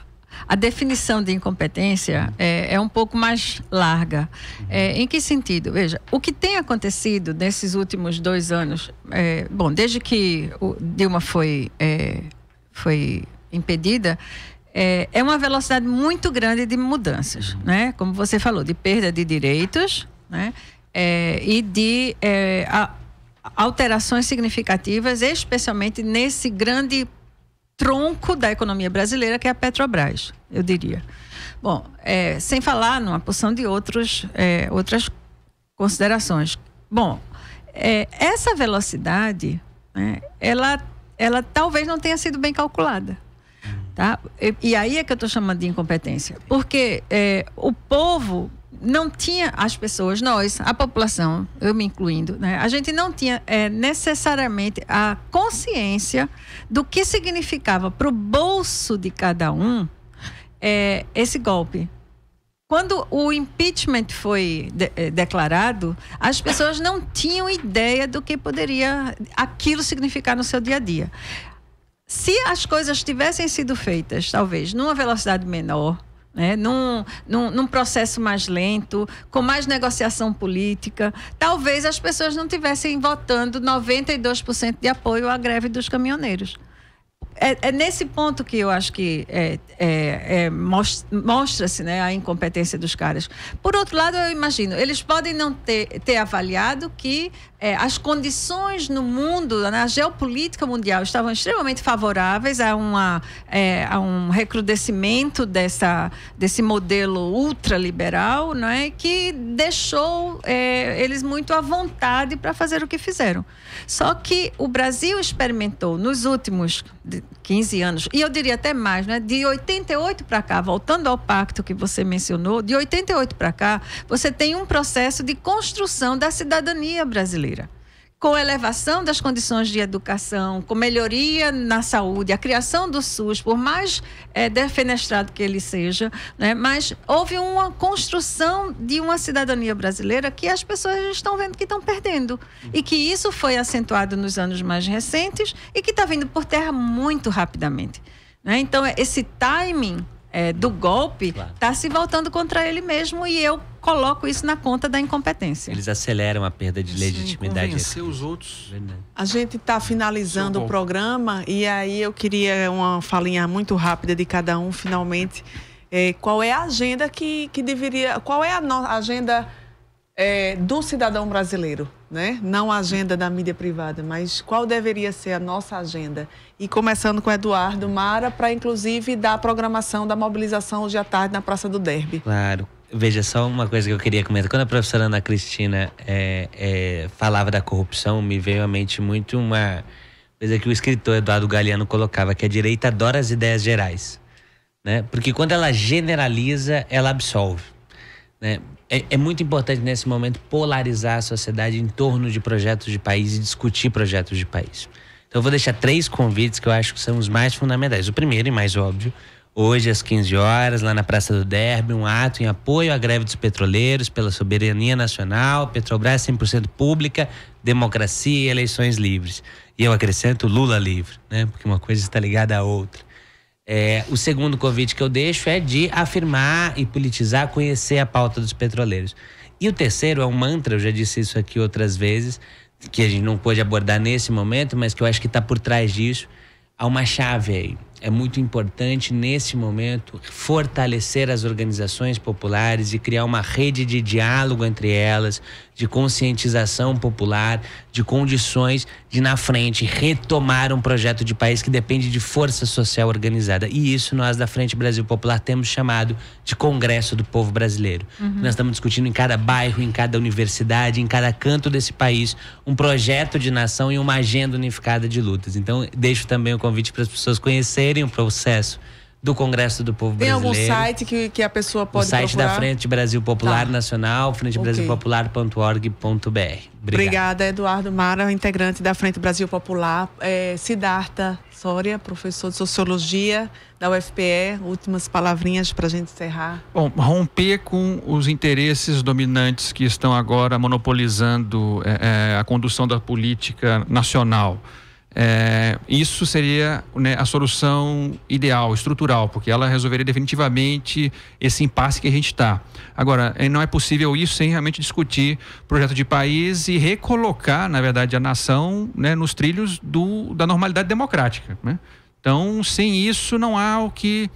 Speaker 4: definição de incompetência é um pouco mais larga. Em que sentido? Veja, o que tem acontecido nesses últimos 2 anos, desde que o Dilma foi impedida, é uma velocidade muito grande de mudanças, né? Como você falou, de perda de direitos, né? e de alterações significativas, especialmente nesse grande tronco da economia brasileira, que é a Petrobras, eu diria. Bom, sem falar numa porção de outras considerações. Bom, essa velocidade, né, ela talvez não tenha sido bem calculada. Tá? E aí é que eu estou chamando de incompetência. Porque o povo não tinha, as pessoas, nós, a população, eu me incluindo, né, a gente não tinha necessariamente a consciência do que significava para o bolso de cada um esse golpe. Quando o impeachment foi declarado, as pessoas não tinham ideia do que poderia aquilo significar no seu dia a dia. Se as coisas tivessem sido feitas, talvez, numa velocidade menor, né, num processo mais lento, com mais negociação política, talvez as pessoas não estivessem votando 92% de apoio à greve dos caminhoneiros. É nesse ponto que eu acho que mostra-se, né, a incompetência dos caras. Por outro lado, eu imagino, eles podem não ter avaliado que as condições no mundo, na geopolítica mundial, estavam extremamente favoráveis a um recrudescimento desse modelo ultraliberal, não é, que deixou eles muito à vontade para fazer o que fizeram. Só que o Brasil experimentou nos últimos 15 anos, e eu diria até mais, né? De 88 para cá, voltando ao pacto que você mencionou, de 88 para cá, você tem um processo de construção da cidadania brasileira, com elevação das condições de educação, com melhoria na saúde, a criação do SUS, por mais defenestrado que ele seja, né? Mas houve uma construção de uma cidadania brasileira que as pessoas estão vendo que estão perdendo. E que isso foi acentuado nos anos mais recentes e que está vindo por terra muito rapidamente, né? Então, esse timing do golpe está se voltando contra ele mesmo, e eu coloco isso na conta da incompetência.
Speaker 6: Eles aceleram a perda de legitimidade.
Speaker 5: Convencer os outros.
Speaker 3: A gente está finalizando o programa, e aí eu queria uma falinha muito rápida de cada um, finalmente. Qual é a agenda que deveria... Qual é a agenda do cidadão brasileiro, né? Não a agenda da mídia privada, mas qual deveria ser a nossa agenda? E começando com o Eduardo Mara, para inclusive dar a programação da mobilização hoje à tarde na Praça do Derby.
Speaker 6: Claro. Veja, só uma coisa que eu queria comentar. Quando a professora Ana Cristina falava da corrupção, me veio à mente muito uma coisa que o escritor Eduardo Galeano colocava, que a direita adora as ideias gerais, né? Porque quando ela generaliza, ela absolve, né? É muito importante nesse momento polarizar a sociedade em torno de projetos de país e discutir projetos de país. Então eu vou deixar 3 convites que eu acho que são os mais fundamentais. O primeiro e mais óbvio, hoje às 15 horas, lá na Praça do Derby, um ato em apoio à greve dos petroleiros, pela soberania nacional, Petrobras 100% pública, democracia e eleições livres. E eu acrescento Lula livre, né? Porque uma coisa está ligada à outra. O segundo convite que eu deixo é de afirmar e politizar, conhecer a pauta dos petroleiros. E o terceiro é um mantra, eu já disse isso aqui outras vezes, que a gente não pôde abordar nesse momento, mas que eu acho que está por trás disso. Há uma chave aí. É muito importante, nesse momento, fortalecer as organizações populares e criar uma rede de diálogo entre elas, de conscientização popular, de condições de, na frente, retomar um projeto de país que depende de força social organizada. E isso nós, da Frente Brasil Popular, temos chamado de Congresso do Povo Brasileiro. Nós estamos discutindo em cada bairro, em cada universidade, em cada canto desse país, um projeto de nação e uma agenda unificada de lutas. Então, deixo também o convite para as pessoas conhecerem o processo do Congresso do Povo Brasileiro. Tem algum
Speaker 3: site que a pessoa pode procurar?
Speaker 6: O site da Frente Brasil Popular Nacional, frentebrasilpopular.org.br.
Speaker 3: Obrigada, Eduardo Mara, integrante da Frente Brasil Popular. Siddhartha Soria, professor de Sociologia da UFPE. Últimas palavrinhas para a gente encerrar.
Speaker 5: Bom, romper com os interesses dominantes que estão agora monopolizando a condução da política nacional. Isso seria, né, a solução ideal, estrutural, porque ela resolveria definitivamente esse impasse que a gente está. Agora, não é possível isso sem realmente discutir projeto de país e recolocar, na verdade, a nação, né, nos trilhos da normalidade democrática, né? Então, sem isso, não há o que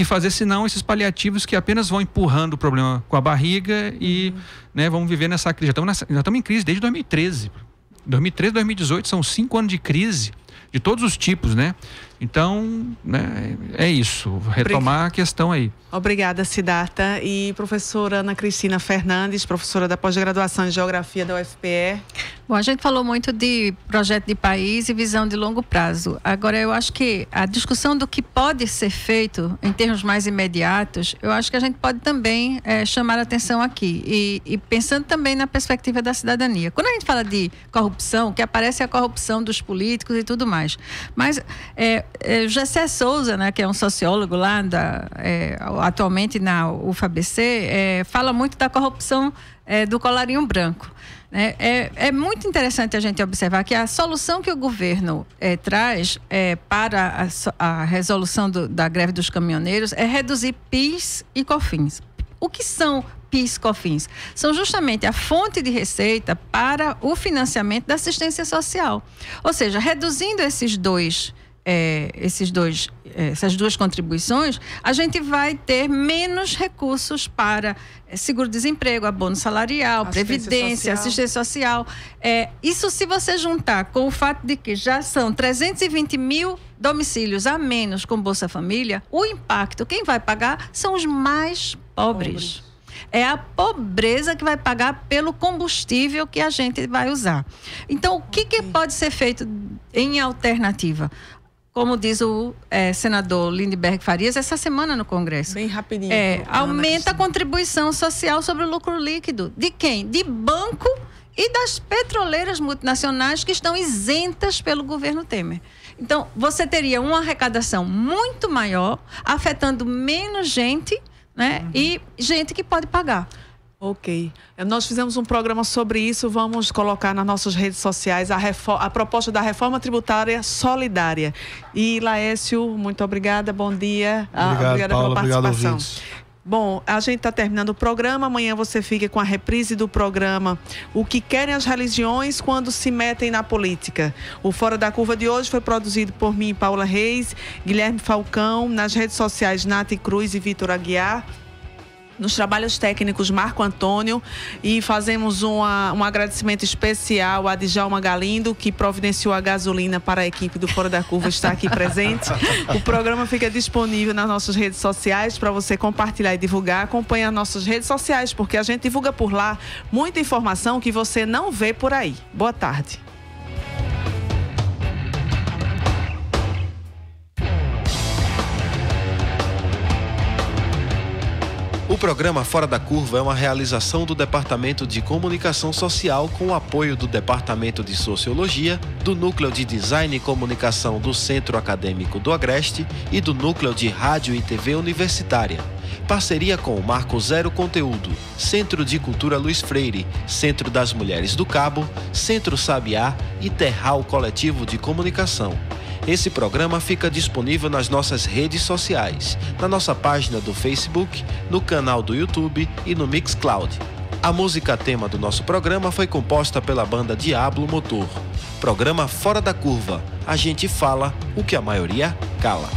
Speaker 5: fazer, senão esses paliativos que apenas vão empurrando o problema com a barriga e né, vamos viver nessa crise. Já estamos em crise desde 2013. 2013 e 2018 são 5 anos de crise de todos os tipos, né? Então, né, é isso, retomar a questão aí.
Speaker 3: Obrigada, Siddhartha. E professora Ana Cristina Fernandes, professora da pós-graduação em Geografia da UFPE.
Speaker 4: Bom, a gente falou muito de projeto de país e visão de longo prazo. Agora, eu acho que a discussão do que pode ser feito em termos mais imediatos, eu acho que a gente pode também chamar a atenção aqui. E pensando também na perspectiva da cidadania. Quando a gente fala de corrupção, que aparece a corrupção dos políticos e tudo mais. Mas Gessé Souza, né, que é um sociólogo lá atualmente na UFABC, fala muito da corrupção do colarinho branco. É muito interessante a gente observar que a solução que o governo traz para a resolução da greve dos caminhoneiros é reduzir PIS e COFINS. O que são PIS e COFINS? São justamente a fonte de receita para o financiamento da assistência social. Ou seja, reduzindo essas duas contribuições, a gente vai ter menos recursos para seguro-desemprego, abono salarial, previdência, assistência social. Isso se você juntar com o fato de que já são 320 mil domicílios a menos com Bolsa Família, o impacto, quem vai pagar são os mais pobres. É a pobreza que vai pagar pelo combustível que a gente vai usar. Então, o que pode ser feito em alternativa? Como diz o senador Lindenberg Farias essa semana no Congresso.
Speaker 3: Bem rapidinho.
Speaker 4: Aumenta a contribuição social sobre o lucro líquido. De quem? De banco e das petroleiras multinacionais que estão isentas pelo governo Temer. Então, você teria uma arrecadação muito maior, afetando menos gente, né? E gente que pode pagar.
Speaker 3: Ok. Nós fizemos um programa sobre isso, vamos colocar nas nossas redes sociais a proposta da reforma tributária solidária. E Laércio, muito obrigada, bom dia.
Speaker 7: Obrigada Paula,
Speaker 3: pela participação.
Speaker 7: Obrigado,
Speaker 3: Bom, a gente está terminando o programa, amanhã você fica com a reprise do programa O que querem as religiões quando se metem na política. O Fora da Curva de hoje foi produzido por mim, Paula Reis, Guilherme Falcão, nas redes sociais Nath Cruz e Vitor Aguiar. Nos trabalhos técnicos, Marco Antônio, e fazemos um agradecimento especial a Djalma Galindo, que providenciou a gasolina para a equipe do Fora da Curva estar aqui presente. O programa fica disponível nas nossas redes sociais para você compartilhar e divulgar. Acompanhe as nossas redes sociais, porque a gente divulga por lá muita informação que você não vê por aí. Boa tarde.
Speaker 2: O programa Fora da Curva é uma realização do Departamento de Comunicação Social com o apoio do Departamento de Sociologia, do Núcleo de Design e Comunicação do Centro Acadêmico do Agreste e do Núcleo de Rádio e TV Universitária. Parceria com o Marco Zero Conteúdo, Centro de Cultura Luiz Freire, Centro das Mulheres do Cabo, Centro Sabiá e Terral Coletivo de Comunicação. Esse programa fica disponível nas nossas redes sociais, na nossa página do Facebook, no canal do YouTube e no Mixcloud. A música tema do nosso programa foi composta pela banda Diablo Motor. Programa Fora da Curva. A gente fala o que a maioria cala.